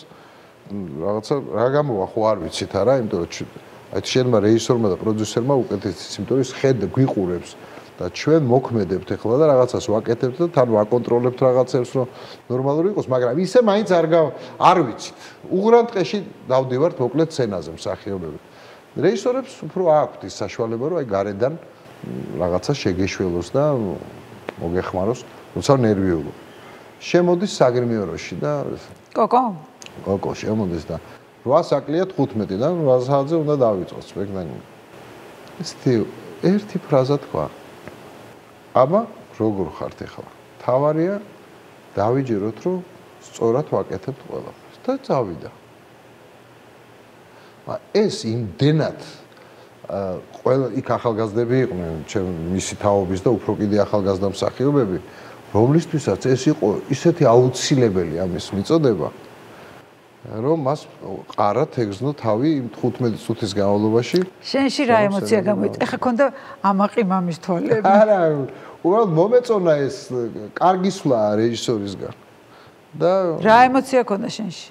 რაღაცა რა გამოვა ხო არ ვიცით არა, იმიტომ რომ აი შენმა რეჟისორმა და პროდიუსერმა უკეთეს ის, იმიტომ რომ ის ხედ გვიყურებს და ჩვენ მოქმედებთ ახლა და რაღაცას ვაკეთებთ და თან ვაკონტროლებთ რაღაცებს, რომ ნორმალური იყოს, მაგრამ ისე მაინც არ ვიცით. უღრანტყეში დავდივართ მოკლედ სცენაზე მსახიობები. რეჟისორებს უფრო აქვთ ის საშუალება, რომ აი გარედან რაღაცა შეგეშველოს და მოგეხმაროს, როცა ნერვიულო. შემოდის საგრიმიოროში და კოკო შემოდის და 8 საკლია 15-დან 8 საათზე უნდა დავიწყოს სპექტაკლი. ისეთი ერთი ფრაზა თქვა. აბა, როგორ ხართ ახლა? თავარია დავიჯეროთ, რომ სწორად ვაკეთებთ ყველაფერს და წავიდა. ეს იმდენად ყველა იქ ახალგაზრდები იყვნენ, მისი თაობის და უფრო კიდე ახალგაზრდა მსახიობები, რომლისთვისაც ეს იყო ისეთი აუცილებელი ამის მიწოდება, რომ მას ყარად ეგზნო თავი იმ 15 წუთის განმავლობაში. შენში რა ემოცია გამოიწვია? ეხა ქონდა ამაყი მამის თვალები. არა, უბრალოდ მომეწონა ეს კარგი სვლა რეჟისორისგან. და რა ემოცია ქონდა შენში?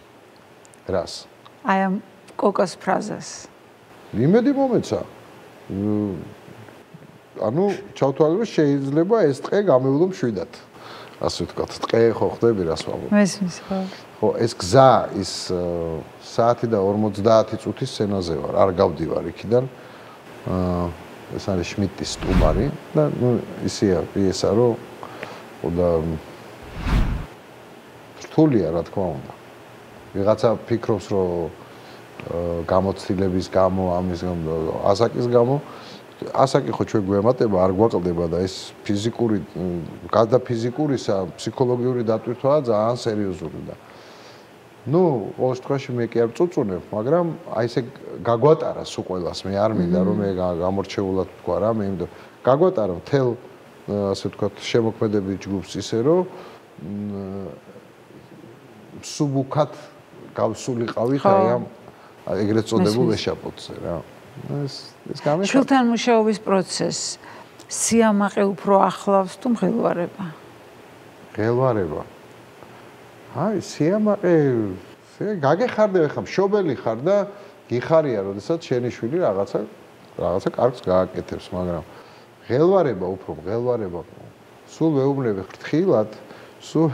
რას? აი ამ კოკოს ფრაზას. იმედი მომეცა. ანუ ჩავთვალე რომ შეიძლება ეს ტყე გამევლო მშვიდად. ასე ვთქვათ, ტყე ხო ხდები რას ვამბობ. მესმის ხო. ხო, ეს გზა ის საათი და 50 წუთის სცენაზე ვარ, არ გავდივარ იქიდან. ეს არის შმიტის სტუმარი და ნუ ისეა პიესა რომ და რთულია რა თქმა უნდა. ვიღაცა ფიქრობს რომ გამოცდილების გამო, ამის გამო, ასაკის გამო, ასაკი ხო ჩვენ გვემატება, არ გვაკლდება და ეს ფიზიკური, გარდა ფიზიკურისა, ფსიქოლოგიური დატვირთვაა ძალიან სერიოზული და ნუ, ყოველ შემთხვევაში მე კი არ წუწუნებ, მაგრამ აი ესე გაგვატარა სულ ყველას, მე არ მინდა რომ მე გამორჩეულად ვთქვა რა, მე იმდო გაგვატარა მთელ ასე ვთქვათ შემოქმედების ჯგუფს ისე რომ მსუბუქად გავსულიყავით აი ამ ეგრეთ წოდებულ ეშაპოდზე რა. ეს გამიხარდა. შვილთან მუშაობის პროცესს სიამაყე უფრო ახლავს თუ მღელვარება? მღელვარება. აი, სიამაყე გაგეხარდება ხა მშობელი ხარ და გიხარია, როდესაც შენი შვილი რაღაცა კარგს გააკეთებს, მაგრამ მღელვარება უფრო მღელვარება. სულ ვეუბნები ფრთხილად, სულ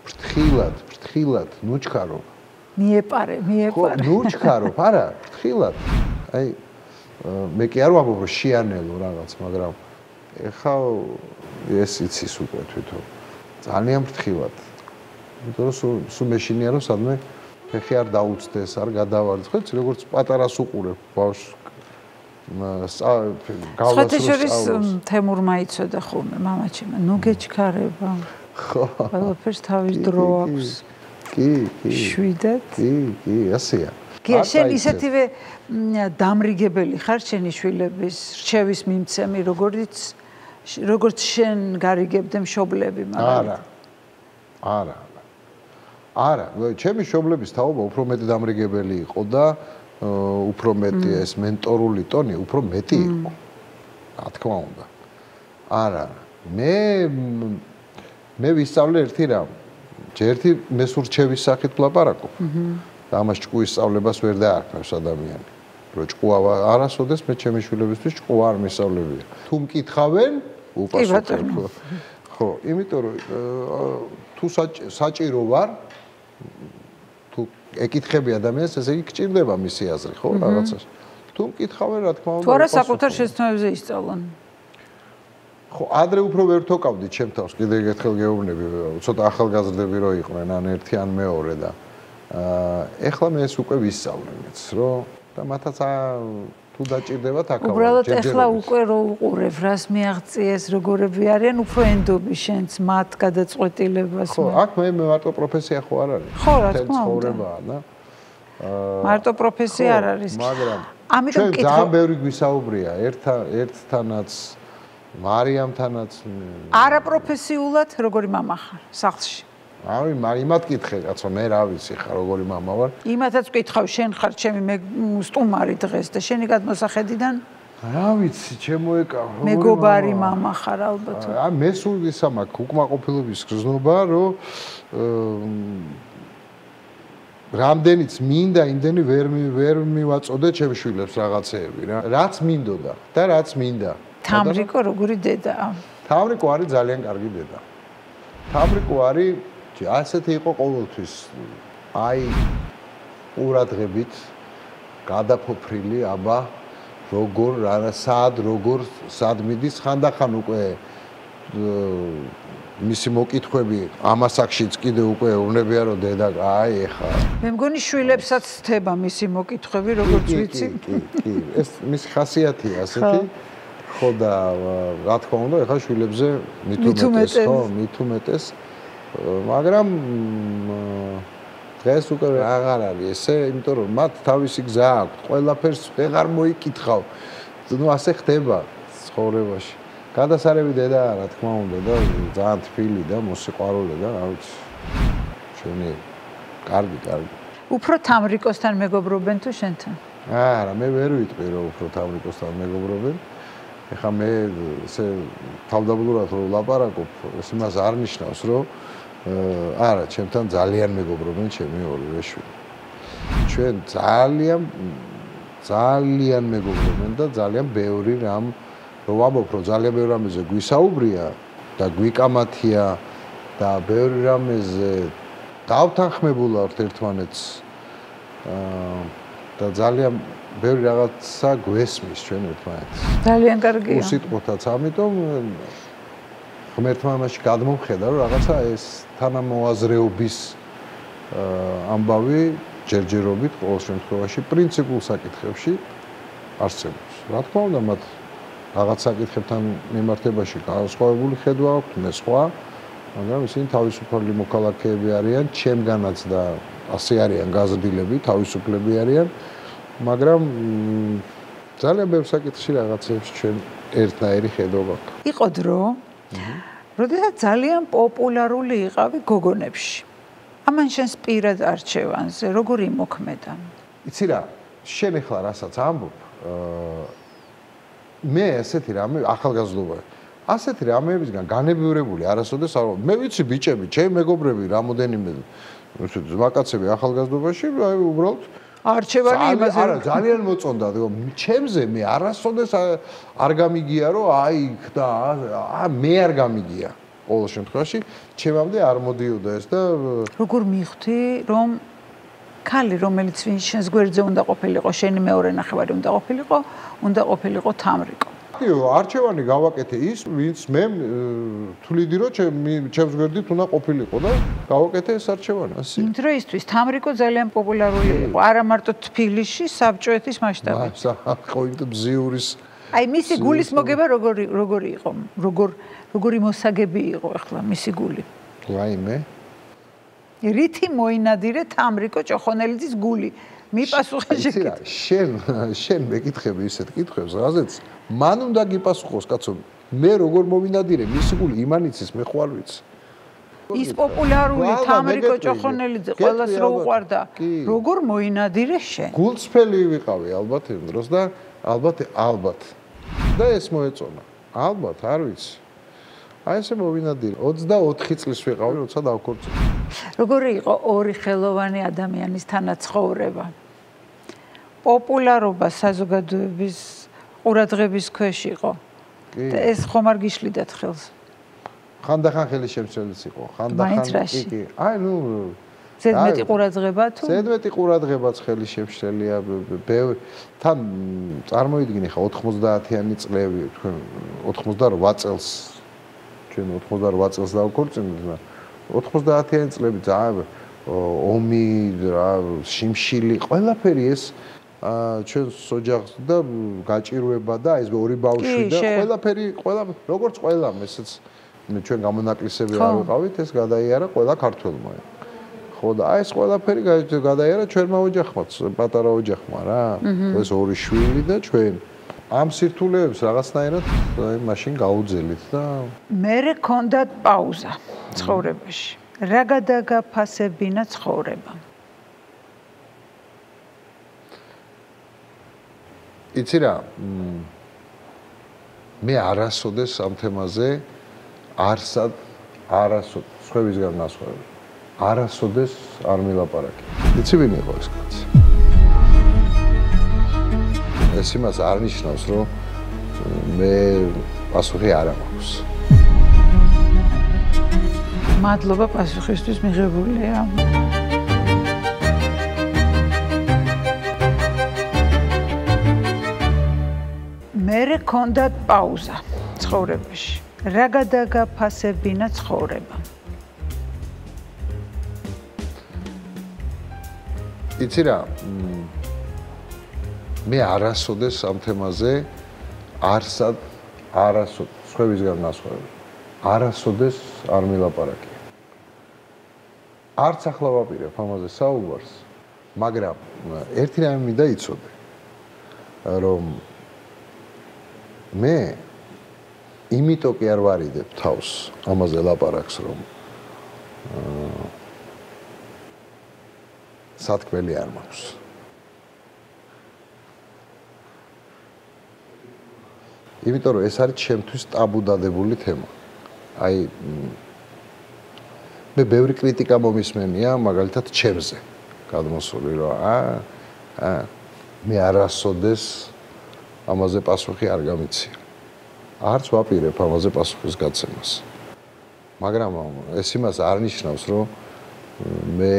ფრთხილად, ნუჩქარო. მიეპარე. ხო, ნუჩქარო, არა, ფრთხილად. აი, მე კი არ ვამბობ, რომ შეანელო რაღაც, მაგრამ ეხა ეს იცის უკვე თვითონ. ძალიან ფრთხილად. იმიტომ რომ სულ მეშინია რომ სადმე ფეხი არ დაუწდეს, არ გადავარცხეთ, როგორც პატარას უყურებ ბავშვს. სხვათაშორის თემურმა იცოდა ხოლმე მამაჩემ, ნუ გეჩქარება. ხო. ყველაფერს თავის დრო აქვს. კი. შვიდად. კი, ასეა. კი, შენ ისეთივე დამრიგებელი ხარ შენი შვილების რჩევის მიმცემი, როგორც შენ გარიგებდე მშობლები, მაგრამ არა, ჩემი მშობლების თაობა უფრო მეტი დამრიგებელი იყო და უფრო მეტი ეს მენტორული ტონი უფრო მეტი იყო. რა თქმა უნდა. არა, მე ვისწავლე ერთი რამ. ერთი მესურჩევის სახით ვლაპარაკობ. და ამას ჭკუის სწავლებას ვერ დაარქმევს ადამიანი. რომ ჭკუა არასოდეს მე ჩემი შვილებისთვის ჭკუა არ მისწავლებია. თუ მკითხავენ, უპასუხებ. ხო, იმიტომ რომ თუ საჭირო ვარ, თუ ეკითხები ადამიანს, ესე იგი გჭირდება მისი აზრი, ხო, რაღაცას. თუ მკითხავენ, რა თქმა უნდა, თუ არა საკუთარ შეცნობებზე ისწავლონ. ხო, ადრე უფრო ვერ თოკავდი ჩემ თავს, კიდე ერთხელ გეუბნები, ცოტა ახალგაზრდები რო იყვნენ, ან ერთი ან მეორე და ეხლა მე ეს უკვე ვისწავლე მეც, რომ და მათაც თუ დაჭირდებათ აქ უბრალოდ ეხლა უკვე რო უყურებ, რას მიაღწიეს, როგორები არიან, უფრო ენდობი შენს მათ გადაწყვეტილებას. ხო, აქ მე მარტო პროფესია ხო არ არის. ხო, რა თქმა უნდა. ცხოვრებაა და მარტო პროფესია არ არის. მაგრამ ამიტომ ჩვენ ძალიან ბევრი გვისაუბრია ერთთანაც მარიამთანაც არაპროფესიულად როგორი მამა ხარ სახლში? აი, იმათ კითხე, კაცო, მე რა ვიცი ხარ, როგორი მამა ვარ. იმათაც ვკითხავ, შენ ხარ ჩემი სტუმარი დღეს და შენი გადმოსახედიდან? რა ვიცი, ჩემოეკავა. მეგობარი მამა ხარ ალბათ. აი, მე სულ ისა მაქვს უკმაყოფილების გზნობა, რომ რამდენიც მინდა, იმდენი ვერ მივაწოდე ჩემ შვილებს რაღაცეები რა. რაც მინდოდა და რაც მინდა. თამრიკო როგორი დედაა? თამრიკო არის ძალიან კარგი დედა. თამრიკო არის ასეთი იყო ყოველთვის. აი ყურადღებით გადაფოფრილი აბა როგორ სად მიდის ხანდახან უკვე მისი მოკითხვები ამასაკშიც კიდე უკვე ეუბნებიან რომ დედა აი ეხა მე მგონი შვილებსაც ხდება მისი მოკითხვები როგორც ვიცი. კი, ეს მისი ხასიათია ასეთი. ხო და რა თქმა უნდა ეხა შვილებზე მით უმეტეს მაგრამ დღეს უკვე აღარ არის ესე, იმიტომ რომ მათ თავისი გზა აქვთ, ყველაფერს ვეღარ მოიკითხავ. ნუ ასე ხდება ცხოვრებაში. გადასარევი დედა, რა თქმა უნდა და ძალიან თბილი და მოსიყვარულე და რა ვიცი. ჩვენი კარგი. უფრო თამრიკოსთან მეგობრობენ თუ შენთან? არა, მე ვერ ვიტყვი რომ უფრო თამრიკოსთან მეგობრობენ. ეხლა მე ესე თავდაპირველად რომ ვლაპარაკობ, ეს იმას არ ნიშნავს, რომ არა, ჩემთან ძალიან მეგობრობენ ჩემი ორივე შვილი. ჩვენ ძალიან მეგობრობენ და ძალიან ბევრი რამ რომ ვამბობ, რომ ძალიან ბევრი რამეზე გვისაუბრია და გვიკამათია და ბევრი რამეზე დავთანხმებულავთ ერთმანეთს და ძალიან ბევრი რაღაცა გვესმის ჩვენ ერთმანეთს. ძალიან კარგია. უსიტყვოთაც, ამიტომ ღმერთმა ამაში გადმომხედა, რომ რაღაცა ეს თანამოაზრეობის ამბავი ჯერჯერობით ყოველ შემთხვევაში პრინციპულ საკითხებში არსებობს. რა თქმა უნდა, მათ რაღაც საკითხებთან მიმართებაში განსხვავებული ხედვა აქვთ, მე სხვა, მაგრამ ისინი თავისუფალი მოქალაქეები არიან, ჩემგანაც და ასე არიან გაზრდილები, თავისუფლები არიან. მაგრამ ძალიან ბევრ საკითხში რაღაცებს ჩვენ ერთნაირი ხედვა გვაქვს. იყო დრო, როდესაც ძალიან პოპულარული იყავი გოგონებში. ამან შენს პირად არჩევანზე როგორი მოქმედა? იცი რა, შენ ახლა რასაც ამბობ, მე ესეთი რამე ახალგაზრდობა. ასეთი რამეებისგან განებიურებული არასოდეს არ ვარ. მე ვიცი ბიჭები, ჩემი მეგობრები, რამოდენიმე ზმაკაცები ახალგაზრდობაში, აი უბრალოდ არჩევანი იმაზე არა ძალიან მოწონდა, ჩემზე მე არასოდეს არ გამიგია, რომ აი და მე არ გამიგია. ყოველ შემთხვევაში, ჩემამდე არ მოდიოდა ეს და როგორ მიხვდი, რომ ქალი, რომელიც შენს გვერდზე უნდა ყოფილიყო, შენი მეორე ნახევარი უნდა ყოფილიყო, უნდა ყოფილიყო თამრიკო. არჩევანი გავაკეთე ის, ვინც მე თვლიდი, რომ ჩემს გვერდით უნდა ყოფილიყო და გავაკეთე ეს არჩევანი, ასე. იმ დროისთვის თამრიკო ძალიან პოპულარული იყო, არა მარტო თბილისში, საბჭოეთის მასშტაბით. ყოინტ ბზიურის აი მისი გულის მოგება როგორი იყო? როგორი მოსაგები იყო ახლა მისი გული? რაიმე? რითი მოინადირე თამრიკო ჭოხონელიძის გული? მიპასუხე შენ მეკითხები ისეთ კითხვებს, რაზეც მან უნდა გიპასუხოს, კაცო. მე როგორ მოვინადირე მისი გული იმანიცის მე ხვალ ვიცი. ის პოპულარული თამრიკო ჭოხონელიძე ყველას რო უყვარდა. როგორ მოინადირე შენ? გულწრფელი ვიყავი ალბათ იმ დროს და ალბათ და ეს მოეწონა. ალბათ არ ვიცი. აი ესე მოვინადირე. 24 წლის ვიყავი, როცა დავქორწინე. როგორი იყო ორი ხელოვანი ადამიანის თანაცხოვრება? პოპულარობა საზოგადოების ყურადღების ქვეშ იყო. და ეს ხომ არ გიშლიდათ ხელს? ხანდახან ხელი შემცველიც იყო. ხანდახან კი. აი ნუ ზედმეტი ყურადღება თუ? ზედმეტი ყურადღებაც ხელი შემცველია. თან წარმოიდგინე ხა 90-იანი წლები, თქვენ 88 წელს ჩვენ 88 წელს დავქორწინეთ და 90-იანი წლები ძალიან ომი რა შიმშილი ყველაფერი ეს ჩვენს ოჯახს და გაჭირვება და ეს ორი ბავშვი და ყველაფერი როგორც ყველა ესეც ჩვენ გამონაკლისები არ ვიყავით ეს გადაიარა ყველა ქართველმა ხო და აი ეს ყველაფერი გადაიარა ჩვენმა ოჯახმაც პატარა ოჯახმა რა ეს ორი შვილი და ჩვენ ამ სირთულეებს რაღაცნაირად მაშინ გაუძელით და მერე ქონდათ პაუზა ცხოვრებაში რა გადაგაფასებინა ცხოვრება იცი რა მე არასოდეს ამ თემაზე არასოდეს სხვებისგან განსხვავებით არასოდეს არ მილაპარაკე იცი ვინ იყო ეს კაცი ეს იმას არ ნიშნავს რომ მე პასუხი არ მაქვს მადლობა პასუხისთვის მიღებულია მერე ქონდათ პაუზა ცხოვრებაში რა გადაგაფასებინა ცხოვრება იცი რა მე არასოდეს ამ თემაზე არასოდეს სხვებისგან განსხვავებით არასოდეს არ მილაპარაკე არც ახლა ვაპირებ ამაზე საუბარს მაგრამ ერთი რამე მინდა იცოდე რომ მე იმიტომ კი არ ვარიდებ თავს ამაზე ლაპარაკს რომ სათქმელი არ მაქვს იმიტომ რომ ეს არის ჩემთვის ტაბუ დადებული თემა აი მე ბევრი კრიტიკა მომისმენია მაგალითად ჩემზე გადმოსული რომ მე არასოდეს ამაზე პასუხი არ გამიცია არც ვაპირებ ამაზე პასუხის გაცემას მაგრამ ეს იმას არ ნიშნავს რომ მე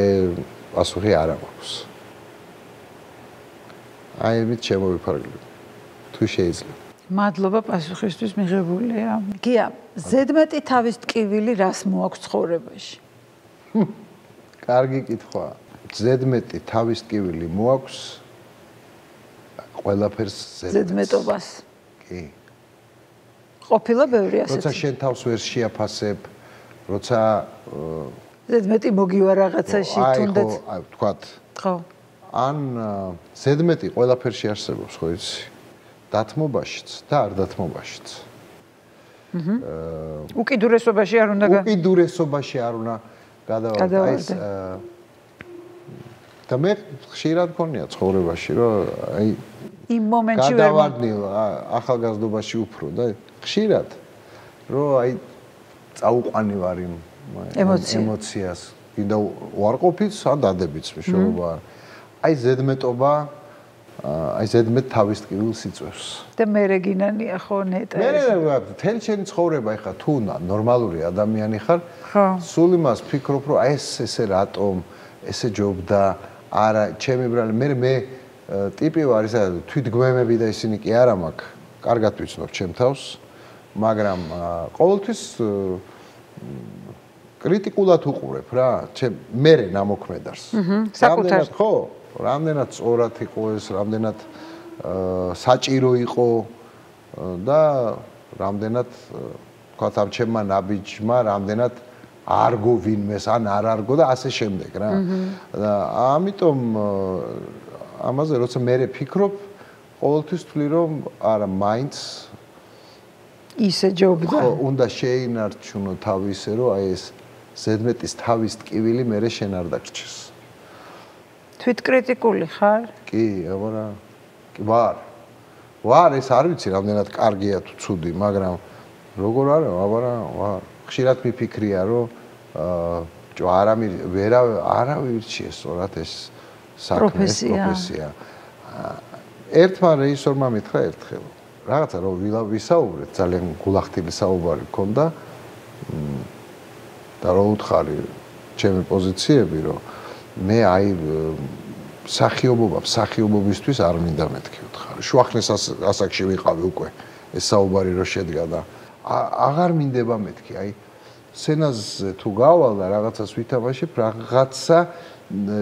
პასუხი არ მაქვს აი მით შემოვიფარგლებ თუ შეიძლება მადლობა პასუხისთვის მიღებულია გია ზედმეტი თავის ტკივილი რას მოაქვს ცხოვრებაში კარგი კითხვა ზედმეტი თავის ტკივილი მოაქვს ყველაფერს ზედმეტობას კი ყოფილა ბევრი ასეთი როცა შენ თავს ვერ შეაფასებ როცა ზედმეტი მოგივა რაღაცაში თუნდაც აი ვთქვათ ხო ან ზედმეტი ყველაფერში არსებობს ხო იცი დათმობაშიც და არ დათმობაშიც უკიდურესობაში არ უნდა უკიდურესობაში არ უნდა გადავარდე. და მე ხშირად მქონია ცხოვრებაში, რომ აი იმ მომენტში გადავარდნილ ახალგაზრდობაში უფრო და ხშირად რომ აი წაუყვანი ვარ იმ ემოციას. კიდე უარყოფით ან დადებიც მნიშვნელობა. აი ზედმეტობა აი ზედმეტ თავის ტკივილს იწევს. და მე რეგინანია ხო ნეტა. მე თელ შენი ცხოვრება ეხა თუ ნორმალური ადამიანი ხარ, სულ იმას ფიქრობ რომ აი ესე რატომ ესე ჯობდა არა ჩემი ბრალი მე ტიპი ვარ ისა თვითგმემები და ისინი კი არა მაქვს. კარგად ვიცნობ ჩემ თავს, მაგრამ ყოველთვის კრიტიკულად უყურებ რა, მე ნამოქმედარს. საკუთარ ხო, რამდენად სწორად იყო ეს, რამდენად საჭირო იყო და რამდენად თქვათ ამ ჩემმა ნაბიჯმა, რამდენად არგო ვინმეს ან არ არგო და ასე შემდეგ რა. და ამიტომ ამაზე როცა მე ფიქრობ, ყოველთვის ვთვლი რომ არა მაინც ისე ჯობდა. ხო, უნდა შეინარჩუნო თავისე რომ აი ეს ზედმეტის თავის ტკივილი მე შენ არ დაგრჩეს. თვითკრიტიკული ხარ? კი, აბარა. კი ვარ. ვარ, ეს არ ვიცი რამდენად კარგია თუ ცუდი, მაგრამ როგორ არა, აბარა, ვარ. ხშირად მიფიქრია რომ არა ვირჩიეს სწორად ეს პროფესია. ერთმა რეჟისორმა მითხრა ერთხელ რაღაცა რომ ვისაუბრეთ, ძალიან გულახდილი საუბარი მქონდა და რო უთხარი ჩემი პოზიციები, რომ მე აი მსახიობობისთვის არ მინდა მეთქი უთხარი. შუახნის ასაკში ვიყავი უკვე ეს საუბარი რო შედგა და აღარ მინდება მეთქი. აი სცენაზე თუ გავალ და რაღაცას ვითამაშებ, რაღაცა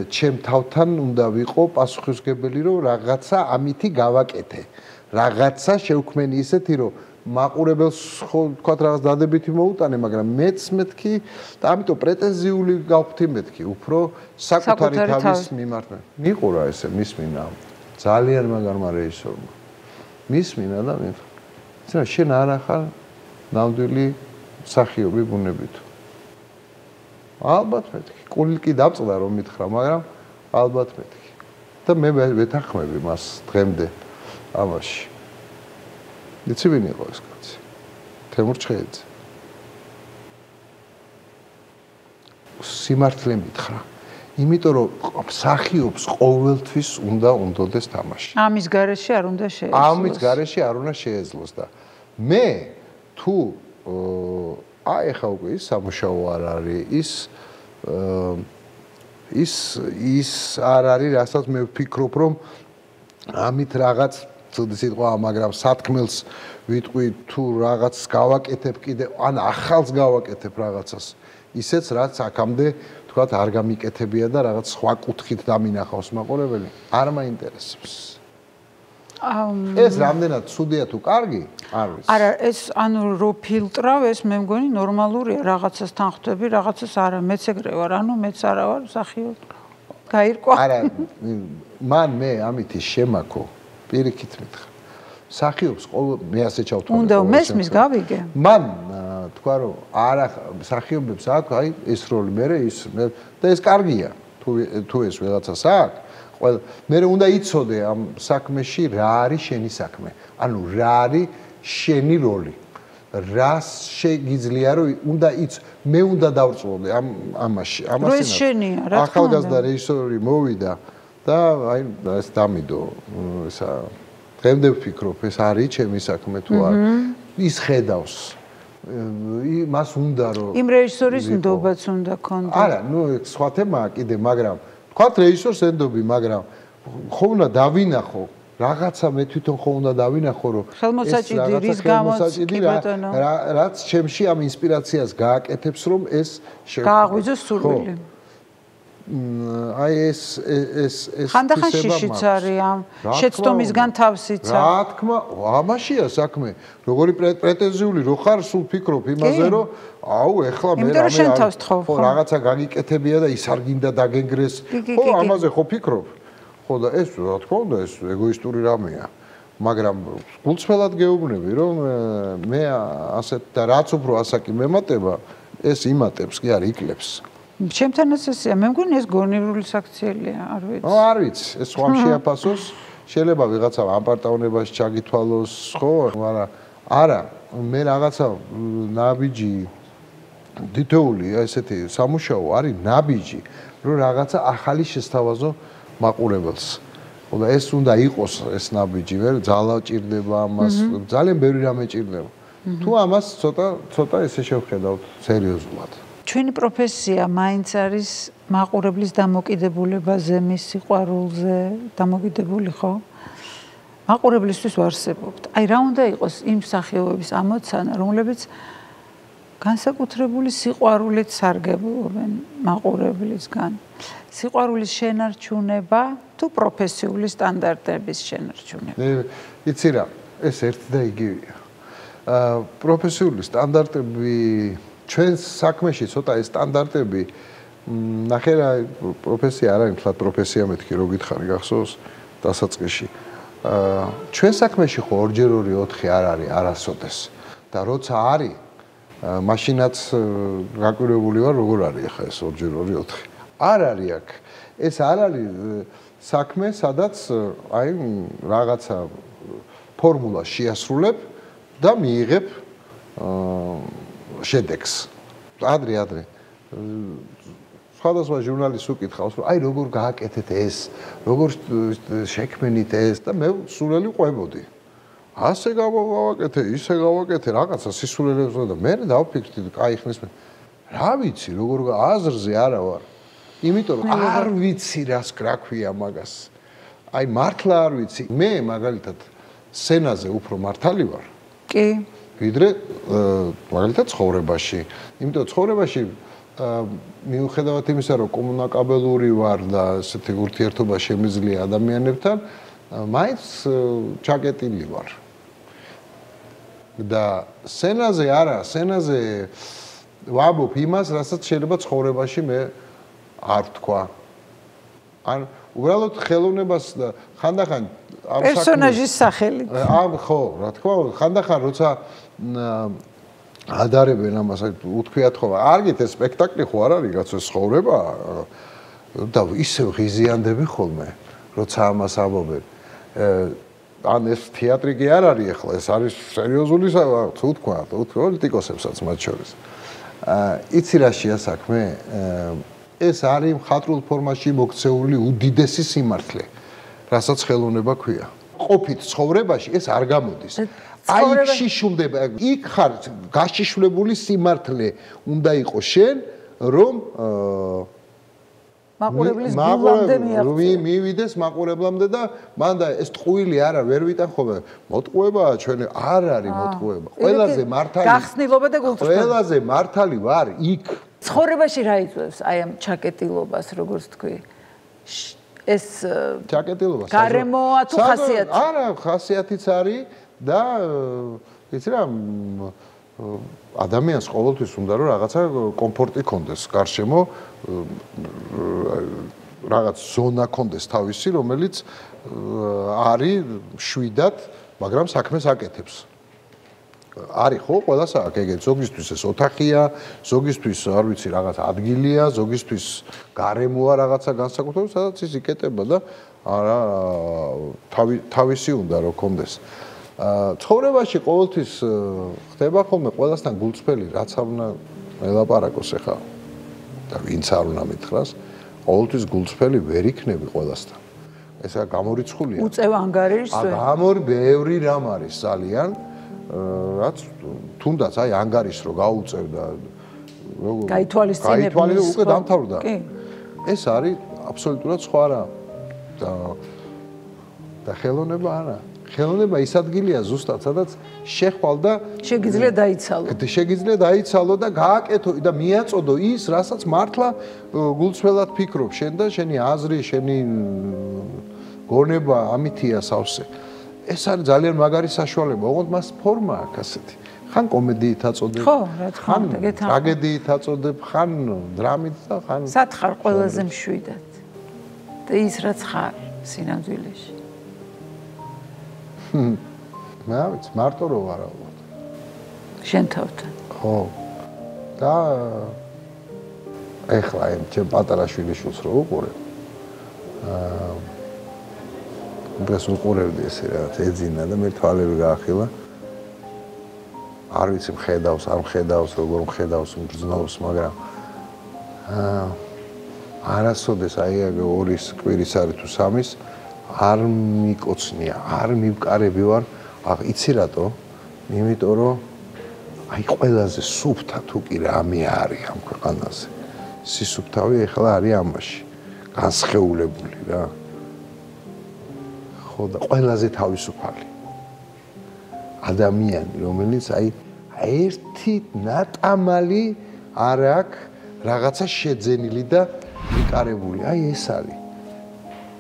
ჩემ თავთან უნდა ვიყო პასუხისმგებელი, რომ რაღაცა ამითი გავაკეთე. რაღაცა შევქმენი ისეთი, რომ მაყურებელს ხო თქვათ რაღაც დადებითი მოუტანე, მაგრამ მეც მეთქი და ამიტომ პრეტენზიული გავხდი მეთქი, უფრო საკუთარი თავის მიმართ. მიყურა ესე მისმინა ძალიან მაგარმა რეჟისორმა. მისმინა და მითხრა, შენ არა ხარ ნამდვილი მსახიობი ბუნებით. ალბათ მეთქი. კულიკი დამწყდა რომ მითხრა, მაგრამ ალბათ მეთქი. და მე ვეთანხმები მას დღემდე ამაში. იცი ვინ იყო ეს კაცი? თემურ ჩხეიძე. სიმართლე მითხრა. იმიტომ რომ მსახიობს ყოველთვის უნდა უნდოდეს თამაში. ამის გარეშე არ უნდა შეეძლოს. ამის გარეშე არ უნდა შეეძლოს და მე თუ აი ახლა უკვე ის სამუშაო არ არის, ის არ არის, რასაც მე ვფიქრობ, რომ ამით რაღაც ცუდი სიტყვა, მაგრამ სათქმელს ვიტყვი თუ რაღაც გავაკეთებ კიდე, ან ახალს გავაკეთებ რაღაცას. ისეც რაც აქამდე თქვათ არ გამიკეთებია და რაღაც სხვა კუთხით დამინახავს მაყურებელი, არ მაინტერესებს. ეს რამდენად ცუდია თუ კარგი, არ ვიცი. არა, ეს ანუ რო ფილტრავ, ეს მე მგონი ნორმალურია, რაღაცასთან ხვდები, რაღაცას არა, მეც ეგრე ვარ, ანუ მეც არა ვარ მსახიობი. გაირკვა. არა, მე ამითი შემაქო, პირიქით მითხრა. მსახიობს მე ასე ჩავთვალე. უნდა მესმის გავიგე. მან თქვა რომ არა მსახიობებს აქვს აი ეს როლი, და ეს კარგია, თუ ეს ვიღაცას აქვს. ყველა მე უნდა იცოდე ამ საქმეში რა არის შენი საქმე. ანუ რა არის შენი როლი. რას შეგიძლია რომ მე უნდა დავწვდე ამაში. ამას ეს შენია, რა თქმა უნდა. ახალგაზრდა რეჟისორი მოვიდა და აი ეს დამიდო ესა დღემდე ვფიქრობ ეს არის ჩემი საქმე თუ არა. ის ხედავს მას უნდა რომ იმ რეჟისორის ნდობაც უნდა ქონდეს. არა, სხვა თემაა კიდე, მაგრამ თქვათ რეჟისორს ენდობი, მაგრამ ხო უნდა დავინახო, რაღაცა მე თვითონ ხო უნდა დავინახო, რომ ხელმოსაჭიდი რის გამოც კი ბატონო. რაც ჩემში ამ ინსპირაციას გააკეთებს, რომ ეს გააღვიძოს სურვილი. აი ეს ხანდახან შიშიც არის ამ შეცდომისგან თავს იცავ. რა თქმა, ამაშია საქმე. როგორი პრეტენზიული რო ხარ, სულ ფიქრობ იმაზე, რომ აუ ეხლა მე ხო რაღაცა გაგიკეთებია და ის არ გინდა დაგენგრეს. ხო, ამაზე ხო ფიქრობ. ხო და ეს რა თქმა უნდა ეს ეგოისტური რამეა. მაგრამ გულწრფელად გეუბნები, რომ მე ასეთ და რაც უფრო ასაკი მემატება, ეს იმატებს, კი არ იკლებს. ჩემთანაც ესეა, მე მგონი ეს გონივრული საქციელია, არ ვიცი. არ ვიცი, ეს სხვა შეაფასოს, შეიძლება ვიღაცა აპარტაუნებაში ჩაგითვალოს, ხო, მაგრამ არა, მე რაღაცა ნაბიჯი თითოეული ესეთი სამუშაო არის ნაბიჯი, რომ რაღაცა ახალი შესთავაზო მაყურებელს. და ეს უნდა იყოს ეს ნაბიჯი, ვერ ძალა ჭირდება ამას, ძალიან ბევრი რამე ჭირდება. თუ ამას ცოტა ესე შევხედავთ სერიოზულად. ჩვენი პროფესია მაინც არის მაყურებლის დამოკიდებულებაზე, მის სიყვარულზე დამოკიდებული, ხო? მაყურებლისთვის ვარსებობთ. აი რა უნდა იყოს იმ სახეობების ამოცანა, რომლებიც განსაკუთრებული სიყვარულით სარგებლობენ მაყურებლისგან. სიყვარულის შენარჩუნება თუ პროფესიული სტანდარტების შენარჩუნება. იცი რა, ეს ერთი და იგივეა. პროფესიული სტანდარტები ჩვენს საქმეში ცოტა ეს სტანდარტები ნახე რა პროფესია არ არის მთლად პროფესია მეთქი რო გითხარი გახსოვს დასაწყისში. ჩვენ საქმეში ხო 2-2-4 არ არის არასოდეს და როცა არის მაშინაც გაკვირვებული ვარ როგორ არის ახლა ეს 2-2-4 არ არის აქ ეს არ არის საქმე სადაც აი რაღაცა ფორმულა შეასრულებ და მიიღებ შედეგს ადრე სხვადასხვა ჟურნალისტს უკითხავს რომ აი როგორ გააკეთეთ ეს როგორ შექმნით ეს და მე სულელი ყვებოდი ასე გავაკეთე ისე გავაკეთე რაღაცა სისულელებს და მე დავფიქრდი კაი ხნის რა ვიცი როგორ აზრზე არა ვარ იმიტომ რომ არ ვიცი რას რა ქვია მაგას აი მართლა არ ვიცი მე მაგალითად სცენაზე უფრო მართალი ვარ კი ვიდრე მაგალითად ცხოვრებაში იმიტომ ცხოვრებაში მიუხედავად იმისა რომ კომუნიკაბელური ვარ და ესეთი ურთიერთობა შემიძლია ადამიანებთან მაინც ჩაკეტილი ვარ და სცენაზე არა სცენაზე ვამბობ იმას რასაც შეიძლება ცხოვრებაში მე არ თქვა ან უბრალოდ ხელოვნებას და ხანდახან ამ პერსონაჟის სახელით ხო რა თქმა უნდა ხანდახან როცა ადარებენ ამას უთქვიათ ხო არგით ეს სპექტაკლი ხო არ არის კაცო ცხოვრება და ისევ ღიზიანდები ხოლმე როცა ამას ამბობენ ან ეს თეატრი კი არ არის ახლა ეს არის სერიოზული თუ თქვა პოლიტიკოსებსაც მათ შორის იცი რა შეასაქმე ეს არის მხატვრულ ფორმაში მოქცეული უდიდესი სიმართლე რასაც ხელოვნება ქვია ყოფით ცხოვრებაში ეს არ გამოდის აი იქ შიშულდება იქ ხარ გაშიშვლებული სიმართლე უნდა იყოს შენ რომ მაყურებლის გულამდე მივიდეს მაყურებლამდე და მან და ეს ტყუილი არა ვერ ვიტან ხოლმე მოტყუებაა ჩვენი არ არის მოტყუება ყველაზე მართალი გახსნილობა და გულწრფელობა ყველაზე მართალი ვარ იქ ცხოვრებაში რა იწვევს აი ამ ჩაკეტილობას როგორც თქვი ეს ჩაკეტილობას გარემოა თუ ხასიათი არა ხასიათიც არის და იცი რა ადამიანს ყოველთვის უნდა რომ რაღაცა კომფორტი კონდეს გარშემო რაღაც ზონა კონდეს თავისი რომელიც არის შვიდად მაგრამ საქმეს აკეთებს არის ხო ყველასა აქ ეგეთ ზოგისთვის ეს ოთახია ზოგისთვის არ ვიცი რაღაც ადგილია ზოგისთვის გარემოა რაღაცა განსაკუთრებული სადაც ის იკეტება და არა თავისი უნდა რომ კონდეს ცხოვრებაში ყოველთვის ხდება ხოლმე ყველასთან გულწრფელი რაც არ უნდა ელაპარაკოს ახლა და ვინც არ უნდა მითხრას ყოველთვის გულწრფელი ვერ იქნები ყველასთან ესა გამორიცხულია უწევ ანგარიშზე გამორი ბევრი რამ არის ძალიან რაც თუნდაც აი ანგარიშს რო გაუწევ და გაითვალისწინებ უკვე დამთავრდა ეს არის აბსოლუტურად სხვა რა და ხელოვნება არა ხელოვნება ის ადგილია ზუსტად სადაც შეხვალ და შეგიძლია დაიცალო და გააკეთო და მიაწოდო ის რასაც მართლა გულწრფელად ფიქრობ შენ და შენი აზრი შენი გონება ამითია სავსე ეს არის ძალიან მაგარი საშუალება ოღონდ მას ფორმა აქვს ასეთი ხან კომედიით აწოდებ ხო რა თქმა უნდა გეთანხმები ტრაგედიით აწოდებ ხან დრამით და ხან სად ხარ ყველაზე მშვიდად და ის რაც ხარ სინამდვილეში მე ვიცი მარტო რო ვარ ალბათ შენ თავთან ხო და ეხლა ჩემ პატარა შვილიშვილს რო უყურებ. დღეს უყურებდი ესე რაღაც ეძინა და მე თვალები გაახილა. არ ვიცი მხედავს, არ მხედავს, როგორ მხედავს, მგრძნობს, მაგრამ არასოდეს აი ორის კვირის არის თუ სამის არ მიკოცნია, არ მივკარები ვარ. იცი რატო? იმიტომ რომ აი ყველაზე სუფთა თუ კი რამე არის ამ ქვეყანაზე. სისუფთავი ეხლა არის ამაში. განსხეულებული რა. ხო და ყველაზე თავისუფალი. ადამიანი, რომელიც აი ერთი ნატამალი არ აქვს რაღაცა შეძენილი და მიკარებული. აი ეს არის.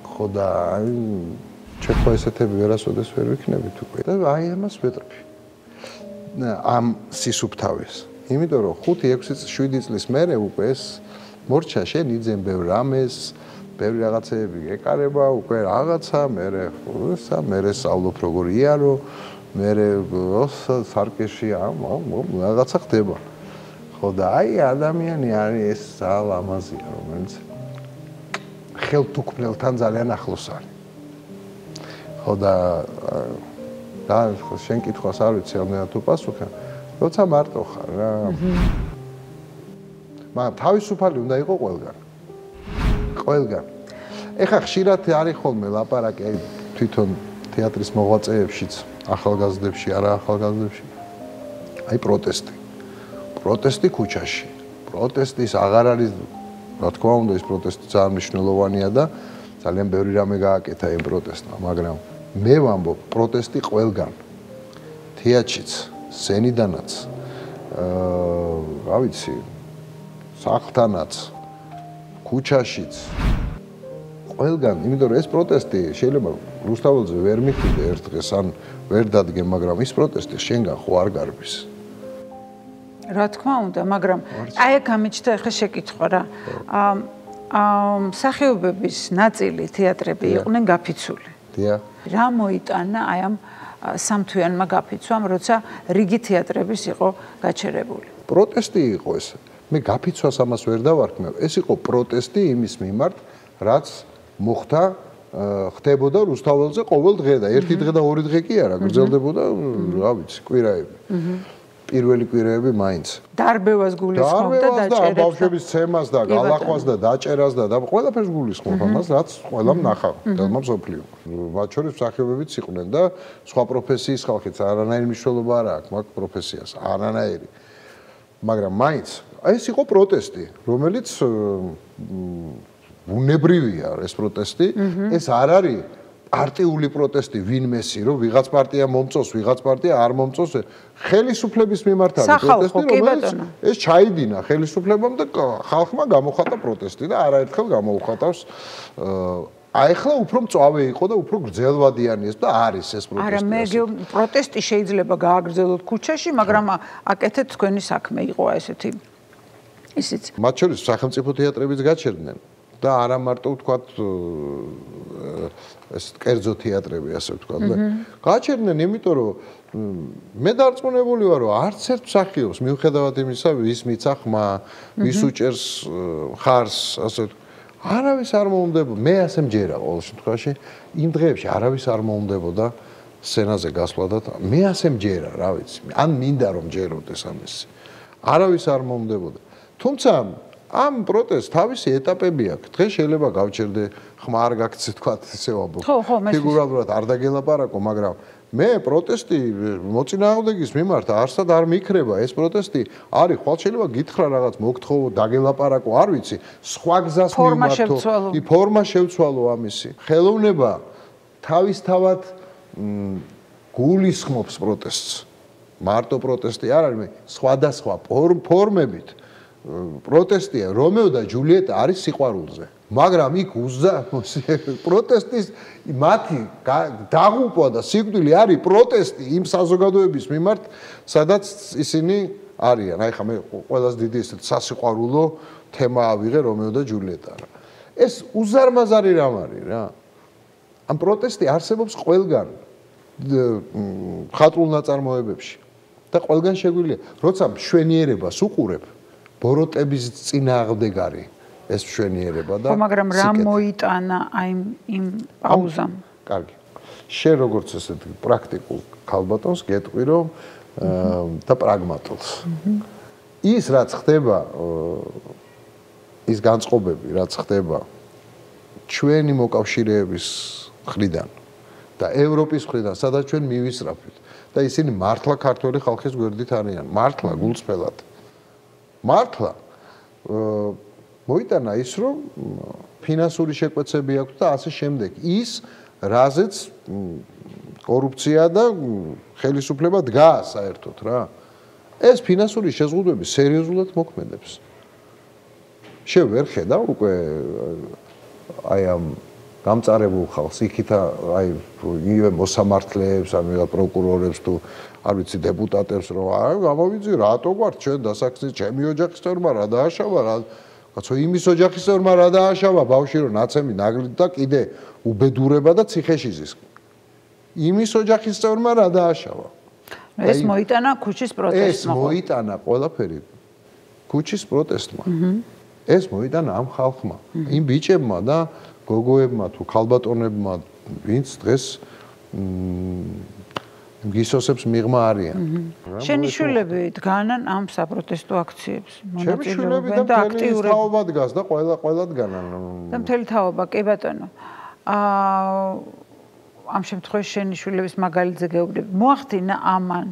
ხო და აი ჩეხო ესეთები ვერასოდეს ვერ ვიქნებით უკვე. და აი ამას ვეტრფი. ამ სისუფთავეს. იმიტომ რომ 5-6-7 წლის მერე უკვე ეს მორჩა შენ იძენ ბევრ რამეს, ბევრი რაღაცეები გეკარება, უკვე რაღაცა, მერე სწავლობ როგორ იარო, მერე სარკეში რაღაცა ხდება. ხო და აი ადამიანი არის ეს ძალიან ლამაზია, რომელიც ხელთუქმნელთან ძალიან ახლოს არის. ხო და შენ კითხვას არ ვიცი ამდენად თუ პასუხი, როცა მარტო ხარ რა. მაგრამ თავისუფალი უნდა იყო ყველგან. ყველგან. ეხა ხშირად არის ხოლმე ლაპარაკი აი თვითონ თეატრის მოღვაწეებშიც, ახალგაზრდებში, არა ახალგაზრდებში. აი პროტესტი. პროტესტი ქუჩაში. პროტესტის აღარ არის, რა თქმა უნდა, ეს პროტესტი ძალიან მნიშვნელოვანია და ძალიან ბევრი რამე გააკეთა იმ პროტესტმა, მაგრამ მე ვამბობ, პროტესტი ყველგან. თეატრშიც, სცენიდანაც, რა ვიცი, სახლთანაც, ქუჩაშიც, ყველგან, იმიტომ რომ ეს პროტესტი შეიძლება რუსთაველზე ვერ მიხვიდე ერთ დღეს, ან ვერ დადგე, მაგრამ ის პროტესტი შენგან ხო არ გარბის. რა თქმა უნდა, მაგრამ აი აქ ამიჩნდა ახლა შეკითხვა რა. მსახიობების ნაწილი თეატრები იყვნენ გაფიცული. დიახ. რა მოიტანა აი ამ სამთვიანმა გაფიცვამ, როცა რიგი თეატრების იყო გაჩერებული? პროტესტი იყო ეს. მე გაფიცვას ამას ვერ დავარქმევ. ეს იყო პროტესტი იმის მიმართ, რაც მოხდა ხდებოდა რუსთაველზე ყოველ დღე და ერთი დღე და ორი დღე კი არა, გრძელდებოდა, რა ვიცი, კვირაები. პირველი კვირაები მაინც. დარბევას გულისხმობდა და ბავშვების ცემას და გალახვას და დაჭერას და ყველაფერს გულისხმობდა მას, რაც ყველამ ნახა, თელმა მსოფლიო. მათ შორის მსახიობებიც იყვნენ და სხვა პროფესიის ხალხიც, არანაირი მნიშვნელობა არ აქვს მაგ პროფესიას, არანაირი. მაგრამ მაინც ეს იყო პროტესტი, რომელიც ბუნებრივია ეს პროტესტი, ეს არ არის პარტიული პროტესტი ვინმესი, რომ ვიღაც პარტია მომწოს, ვიღაც პარტია არ მომწოს, ხელისუფლების მიმართ არის პროტესტი, რომელიც ეს ჩაიდინა ხელისუფლებამ და ხალხმა გამოხატა პროტესტი და არაერთხელ გამოუხატავს. აი ახლა უფრო მწვავე იყო და უფრო გრძელვადიანი ეს და არის ეს პროტესტი. არა, მე პროტესტი შეიძლება გააგრძელოთ ქუჩაში, მაგრამ აკეთეთ თქვენი საქმე იყო ესეთი ისიც. მათ შორის სახელმწიფო თეატრებიც გაჩერდნენ. და არა მარტო ვთქვათ ეს კერძო თეატრები ასე ვთქვათ და გაჩერდნენ იმიტომ რომ მე დარწმუნებული ვარ რომ არც ერთ მსახიობს მიუხედავად იმისა ვის მიცა ხმა ვის უჭერს ხარს ასე არავის არ მოუნდებოდა მე ასე მჯერა ყოველ შემთხვევაში იმ დღეებში არავის არ მოუნდებოდა სცენაზე გასვლა და მე ასე მჯერა რა ვიცი ან მინდა რომ მჯეროდეს ამის არავის არ მოუნდებოდა თუმცა ამ პროტესტს თავისი ეტაპები აქვს. დღეს შეიძლება გავჩერდე, ხმა არ გაქცე თქვათ, ისე ვამბობ. ფიგურალურად არ დაგელაპარაკო, მაგრამ მე პროტესტი მოწინააღმდეგის მიმართ არსად არ მიქრება. ეს პროტესტი არის, ხვალ შეიძლება გითხრა რაღაც მოგთხოვო, დაგელაპარაკო, არ ვიცი, სხვა გზას მიმართო, ფორმა შევცვალო ამისი. ხელოვნება თავისთავად გულისხმობს პროტესტს. მარტო პროტესტი არ არის, სხვადასხვა ფორმებით. პროტესტია რომეო და ჯულიეტა არის სიყვარულზე მაგრამ იქ პროტესტის მათი დაღუპვა და სიკვდილი არის პროტესტი იმ საზოგადოების მიმართ სადაც ისინი არიან აი ხა მე ყველაზე დიდი ეს სასიყვარულო თემა ავიღე რომეო და ჯულიეტა რა ეს უზარმაზარი რამ არის რა ამ პროტესტი არსებობს ყველგან მხატვრულ ნაწარმოებებში და ყველგან შეგვიძლია როცა მშვენიერებას უყურებ ბოროტების წინააღმდეგარი ეს მშვენიერება და მაგრამ რა მოიტანა აი იმ პაუზამ? კარგი. შენ როგორც ესეთი პრაქტიკულ ქალბატონს გეტყვი რომ და პრაგმატულს. ის რაც ხდება ის განწყობები რაც ხდება ჩვენი მოკავშირეების მხრიდან და ევროპის მხრიდან სადაც ჩვენ მივისწრაფით და ისინი მართლა ქართველი ხალხის გვერდით არიან მართლა გულწრფელად მართლა მოიტანა ის რომ ფინანსური შეკვეცები აქვს და ასე შემდეგ ის რაზეც კორუფცია და ხელისუფლება დგას საერთოდ რა ეს ფინანსური შეზღუდვები სერიოზულად მოქმედებს შე ვერ ხედავ უკვე აი ამ გამწარებულ ხალხს იქით აი იგივე მოსამართლეებს ან პროკურორებს თუ არ ვიცი დეპუტატებს რომ აი გამოვიძი რატო გვართ ჩვენ დასაქმის ჩემი ოჯახის წევრმა რა დააშავა რა კაცო იმის ოჯახის წევრმა რა დააშავა ბავშვი რომ ნაცემი ნაგლით და კიდე უბედურება და ციხეში ზის იმის ოჯახის წევრმა რა დააშავა ეს მოიტანა ქუჩის პროტესტმა ეს მოიტანა ყველაფერი ქუჩის პროტესტმა ეს მოიტანა ამ ხალხმა იმ ბიჭებმა და გოგოებმა თუ ქალბატონებმა ვინც დღეს გისოსებს მიღმა არიან შენი შვილები დგანან ამ საპროტესტო აქციებს მონაწილეობენ და აქტიურად თაობა დგას და ყველა დგანან და მთელი თაობა კი ბატონო ამ შემთხვევაში შენი შვილების მაგალითზე გეუბნები მოახდინა ამან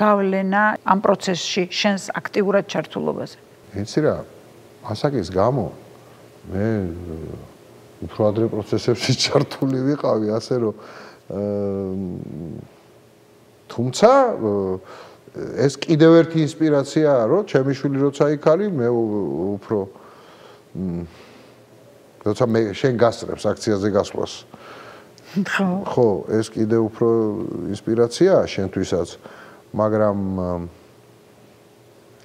გავლენა ამ პროცესში შენს აქტიურად ჩართულობაზე იცი რა ასაკის გამო მე უფრო ადრე პროცესებში ჩართული ვიყავი ასე რომ თუმცა ეს კიდევ ერთი ინსპირაციაა რომ ჩემი შვილი როცა იქ არის მე უფრო როცა მე შენ გასწრებს აქციაზე გასვლას ხო ეს კიდევ უფრო ინსპირაციაა შენთვისაც მაგრამ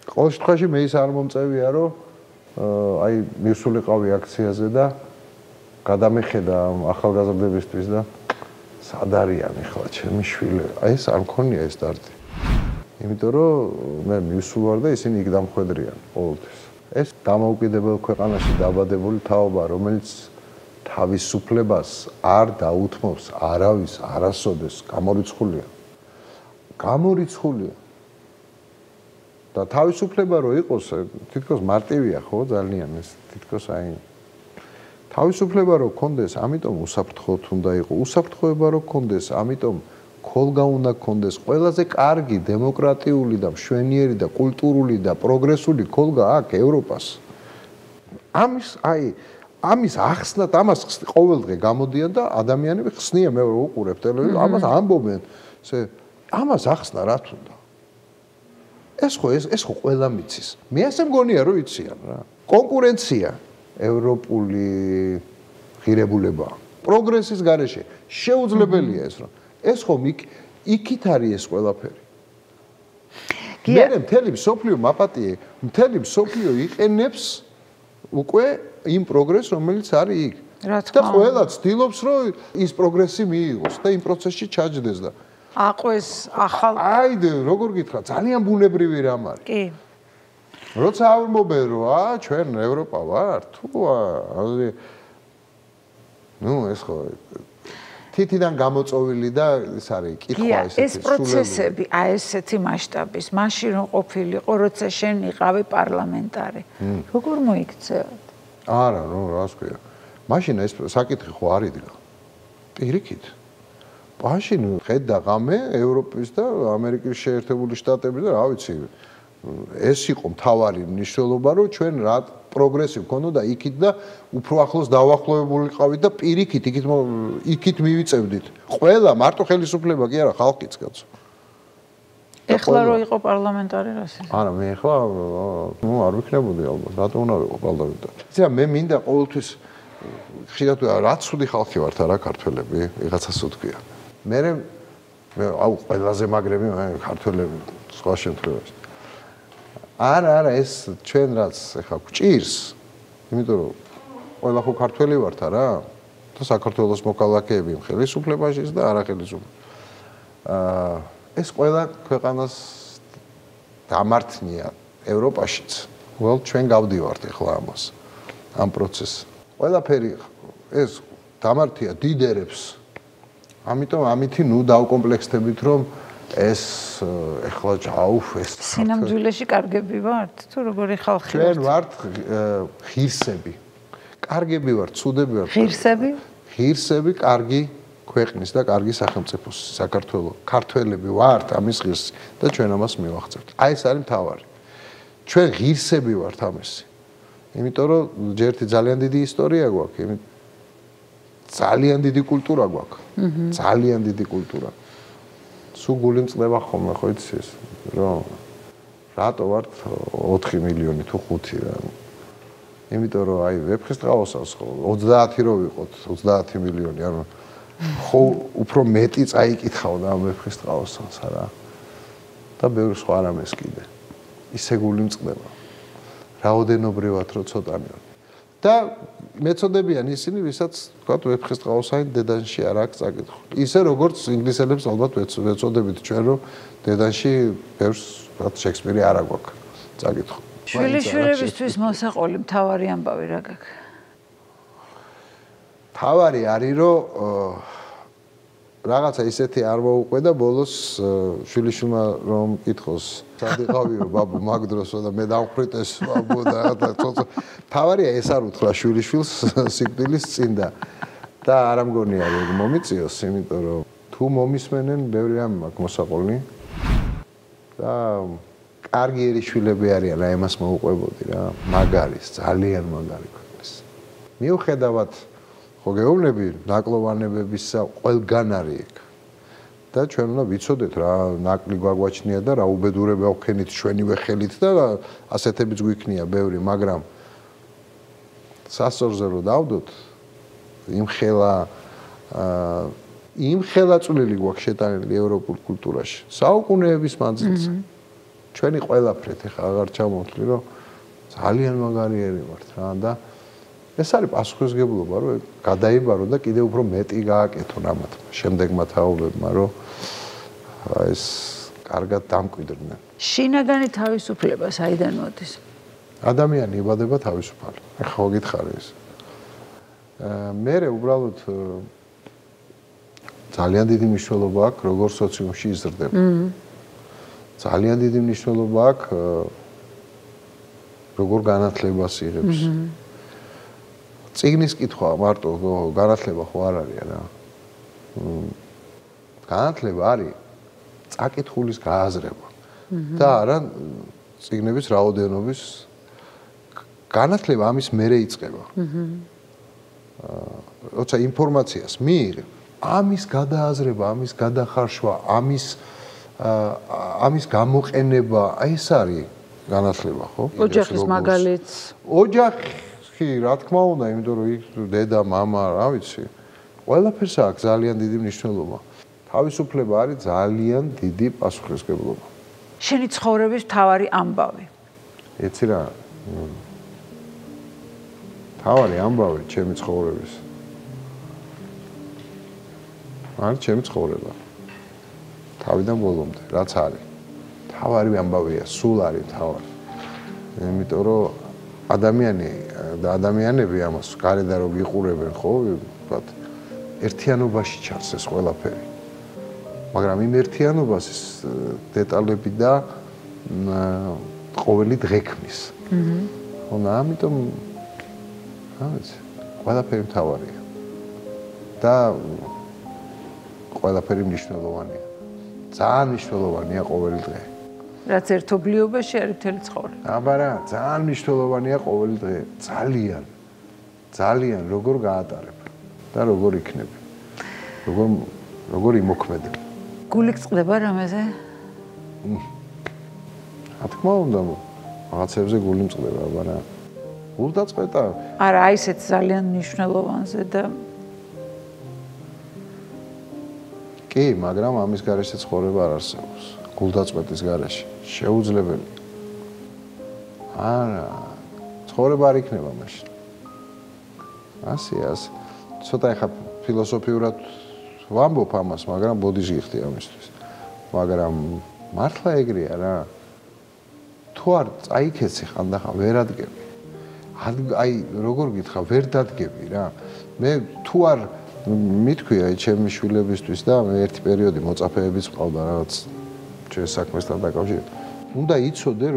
ყოველ შემთხვევაში მე ის არ მომწევია რომ აი მივსულიყავი აქციაზე და გადამეხედა ახალგაზრდებისთვის და სად არიან ახლა ჩემი შვილები აი ეს არ მქონია ეს დარდი იმიტომ რომ მე მივსულ ვარ და ისინი იქ დამხვედრიან ყოველთვის ეს დამოუკიდებელ ქვეყანაში დაბადებული თაობა რომელიც თავისუფლებას არ დაუთმობს არავის არასოდეს გამორიცხულია და თავისუფლება რო იყოს თითქოს მარტივია ხო ძალიან ეს თითქოს აი თავისუფლება რო გქონდეს ამიტომ უსაფრთხოდ უნდა იყოს უსაფრთხოება რო გქონდეს ამიტომ ქოლგა უნდა გქონდეს ყველაზე კარგი დემოკრატიული და მშვენიერი და კულტურული და პროგრესული ქოლგა აქ ევროპას ამის ახსნად ამას ყოველდღე გამოდიან და ადამიანები ხსნიან მე ვუყურებ ტელევიზორს ამას ამბობენ ამას ახსნა რა თუნდა ეს ხო ყველა მიცის მე ასე მგონია რომ იციან რა კონკურენცია ევროპული ღირებულება პროგრესის გარეშე შეუძლებელია ეს რომ ეს ხომ იქით არის ეს ყველაფერი მე მთელი მსოფლიო მაპატიე მთელი მსოფლიო იყენებს უკვე იმ პროგრესს რომელიც არის იქ და ყველა ცდილობს რომ ის პროგრესი მიიღოს და იმ პროცესში ჩაჯდეს და აყვეს ახალ აიდე როგორ გითხრა ძალიან ბუნებრივი რამ არის კი როცა ამბობენ რომ ჩვენ ევროპა ვარ თუ ეს ხო თითიდან გამოწოვილი და ეს არის კითხვა ეს პროცესები ესეთი მასშტაბის მაშინ რომ ყოფილიყო როცა შენ იყავი პარლამენტარი როგორ მოიქცევად არა ნუ რას ქვია მაშინ ეს საკითხი ხო არ იდგა პირიქით მაშინ ხედა ღამე ევროპის და ამერიკის შეერთებული შტატების და რა ვიცი ეს იყო მთავარი მნიშვნელობა რომ ჩვენ რა პროგრესი ვქონოდა იქით და უფრო ახლოს დავახლოვებულიყავით და პირიქით იქით მივიწევდით ყველა მარტო ხელისუფლება კი არა ხალხიც კაცო ეხლა რო იყო პარლამენტარი რას არა მე ეხლა ნუ არ ვიქნებოდი ალბათ რატომ უნდა ვიყო პარლამენტარი იცი მე მინდა ყოველთვის ხშირად რა ცუდი ხალხი ვართ არა ქართველები ვიღაცას უთქვია მე ყველაზე მაგრები ქართველები სხვა შემთხვევაში არა ეს ჩვენ რაც ეხა გვჭირს იმიტომ რომ ყველა ხო ქართველი ვართ არა და საქართველოს მოქალაქეები ხელისუფლებაშიც და არახელისუფლებაში ეს ყველა ქვეყანას დამართნია ევროპაშიც well ჩვენ გავდივართ ახლა ამას ამ პროცესს ყველაფერი ეს დამართია დიდერებს ამიტომ ამითი ნუ დავკომპლექსდებით რომ ეს ახლა ჯაუფ ეს სინამდვილეში კარგები ვართ თუ როგორი ხალხი ვართ ჩვენ ვართ ღირსები კარგები ვართ ცუდები ვართ ღირსები კარგი ქვეყნის და კარგი სახელმწიფოს საქართველოს ქართველები ვართ ამის ღირსი და ჩვენ ამას მივახცევთ აი ეს არის მთავარი ჩვენ ღირსები ვართ ამისი იმიტომ რომ ერთი ძალიან დიდი ისტორია გვაქვს ძალიან დიდი კულტურა გვაქვს ძალიან დიდი კულტურა სულ გული მწყდება ხოლმე ხო იცი ეს რომ რატო ვართ 4 მილიონი თუ 5 რა იმიტომ რომ აი ვეფხისტყაოსანს ხო 30 რო ვიყოთ 30 მილიონი ანუ ხო უფრო მეტი წაიკითხავ და ვეფხისტყაოსანს რა და ბევრი სხვა რამეს კიდე ისე გული მწყდება რაოდენობრივად რო ცოტანი და მეწოდებიან ისინი ვისაც თქვა ვეფხისტყაოსანი დედანში არ აქვს წაკითხვა ისე როგორც ინგლისელებს ალბათ ვეწოდებით ჩვენ რომ დედანში ბევრს რაც შექსპირი არ აქვს წაკითხვა შვილიშვილებისთვის მოსაყოლი მთავარი ამბავი რა გაქვს თავარი არის რომ რაღაცა ისეთი არ მოუყვე და ბოლოს შვილიშვილმა რომ მკითხოს სად იყავიო ბაბუ მაგ დროსო და მე დავხრიტეს ბაბუ და თავარია ეს არ უთხრა შვილიშვილს სიკვდილის წინ და არ ამგონი არის მომიწიოს იმიტომ რომ თუ მომისმენენ ბევრი რამე მაქვს მოსაყოლი და კარგი ერიშვილები არიან რა იმას მოუყვებოდი რა მაგარის ძალიან მაგარი ქვეყნის მიუხედავად ხო გეუბნები ნაკლოვანებებისა ყველგან არის ეგ და ჩვენ უნდა ვიცოდეთ რა ნაკლი გვაგვაჩნია და რა უბედურება ვქენით ჩვენივე ხელით და ასეთებიც გვიქნია ბევრი მაგრამ სასწორზე რო დავდოთ იმ ხელაწვლილი გვაქვს შეტანილი ევროპულ კულტურაში საუკუნეების მანძილზე ჩვენი ყველაფრით ეხა აღარ ჩამოვთვლი რომ ძალიან მაგარიერი ვართ რა და ეს არის პასუხისგებლობა რომ გადაიბარო და კიდევ უფრო მეტი გააკეთონ ამათ შემდეგმა თაობებმა რომ ეს კარგად დამკვიდრდნენ შინაგანი თავისუფლება საიდან მოდის ადამიანი იბადება თავისუფალი ახლა ხო გითხარი ეს მე უბრალოდ ძალიან დიდი მნიშვნელობა აქვს როგორ სოციუმში იზრდება ძალიან დიდი მნიშვნელობა აქვს როგორ განათლებას იღებს წიგნის კითხვა მარტო განათლება ხო არ არის რა განათლება არის წაკითხulis გააზრება და არა წიგნების რაოდენობის განათლება ამის მერე იწყება როცა ინფორმაციას მიიღებ ამის გადააზრება ამის გადახარშვა ამის გამოყენება ეს არის განათლება ხო ოჯახის მაგალითს ოჯახი რა თქმა უნდა იმიტომ რომ იქ დედა მამა რა ვიცი ყველაფერს აქვს ძალიან დიდი მნიშვნელობა თავისუფლება არის ძალიან დიდი პასუხისმგებლობა შენი ცხოვრების მთავარი ამბავი იცი რა მთავარი ამბავი ჩემი ცხოვრების არის ჩემი ცხოვრება თავიდან ბოლომდე რაც არის მთავარი ამბავია სულ არის მთავარი იმიტომ რომ ადამიანი და ადამიანები ამას გარედან რო გიყურებენ ხო ვთქვათ ერთიანობაში ჩანს ეს ყველაფერი მაგრამ იმ ერთიანობას ეს დეტალები და ყოველი დღე ქმნის ხო და ამიტომ ყველაფერი მთავარია და ყველაფერი მნიშვნელოვანია ძალიან მნიშვნელოვანია ყოველი დღე რაც ერთობლიობაში არის მთელი ცხოვრება. აბა რა, ძალიან მნიშვნელოვანია ყოველი დღე, ძალიან როგორ გაატარებ და როგორ იქნებ. როგორ იმოქმედებ. გული წყდება რამეზე? რა თქმა უნდა, რაღაცებზე გული წყდება, აბა რა. გულდაწყვეტა? არა, აი ესეც ძალიან მნიშვნელოვანზე და კი, მაგრამ ამის გარეშე ცხოვრება არ არსებობს. გულდაწყვეტის გარეშე შეუძლებელი. არა, ცხოვრება არ იქნება მაშინ. ასე. ცოტა ეხა ფილოსოფიურად ვამბობ ამას, მაგრამ ბოდიშ გიხდი ამისთვის. მაგრამ მართლა ეგრეა რა. თუ თუ არ წაიქეცი ხანდახან ვერ ადგები. აი როგორ გითხრა, ვერ დადგები რა. მე თუ არ მithქვია ჩემი შვილებისთვის და მე ერთი პერიოდი მოწაფეებიც ყავდა რაღაც ჩემს საქმესთან დაკავშირებით. უნდა იცოდე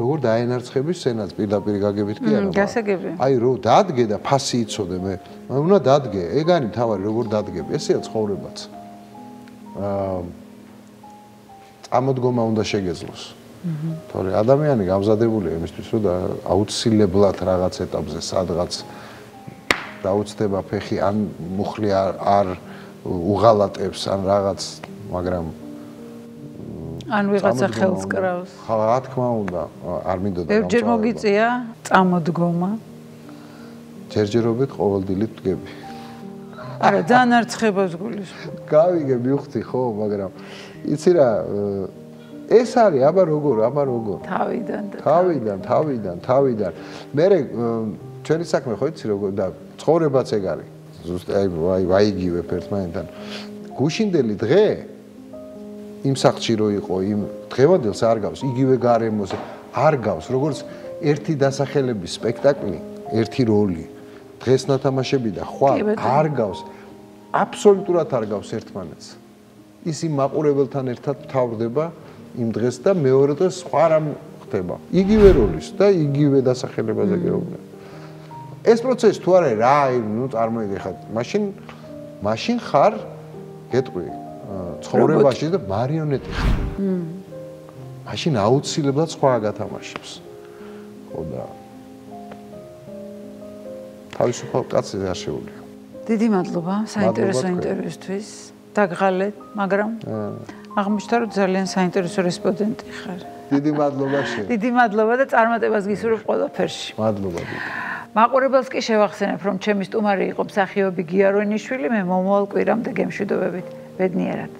როგორ დაენარცხები სცენაც პირდაპირ გაგებით კი არა. გასაგებია. აი რო დადგე და ფასი იცოდე მე. უნდა დადგე, ეგ არის თავი როგორ დადგები. ესეა ცხოვრებაც. წამოდგომა უნდა შეგეძლოს. თორე ადამიანი გამზადებულია იმისთვის, რომ აუცილებლად რაღაც ეტაპზე სადღაც დაუცდება ფეხი ან მუხლი არ უღალატებს ან რაღაც, მაგრამ ან ვიღაცა ხელს კრავს. რა თქმა უნდა, არ მინდოდა გამწვავება. ჯერ მოგიწია წამოდგომა. ჯერჯერობით ყოველდღიურად ვდგები. არა, ძალიან არცხებას გულისხმობ. გავიგე, მივხვდი ხო, მაგრამ იცი რა, ეს არის აბა როგორ. თავიდან. მე ჩვენი საქმე ხო იცი როგორ და ცხოვრებაც ეგ არის. ზუსტად აი ვაიგივებ ერთმანეთთან. გუშინდელი დღე იმ სახლში რო იყო, იმ დღევანდელს არ გავს, იგივე გარემოს არ გავს, როგორც ერთი დასახელების სპექტაკლი, ერთი როლი. დღეს ნათამაშები და ხვალ არ გავს. აბსოლუტურად არ გავს ერთმანეთს. ის იმ მაყურებელთან ერთად თავდება იმ დღეს და მეორე დღეს სხვა რამ ხდება. იგივე როლის და იგივე დასახელებაზე გეუბნება. ეს პროცესი თუ არა რა, წარმოიდგინე ხა, მაშინ ხარ გეტყვი ცხოვრებაში და მარიონეტი ხარ. მაშინ აუცილებლად სხვა გათამაშებს. ხო და თავისუფალ კაცზე არ შეუძლია. დიდი მადლობა საინტერესო ინტერვიუსთვის. დაგღალეთ, მაგრამ აღმოჩნდა რომ ძალიან საინტერესო რესპონდენტი ხარ. დიდი მადლობა შენ. დიდი მადლობა და წარმატებას გისურვებ ყველაფერში. მადლობა. მაყურებელს კი შევახსენებ, რომ ჩემი სტუმარი იყო მსახიობი გია როინიშვილი, მე მომავალ კვირამდე გემშვიდობებით. ბედნიერად.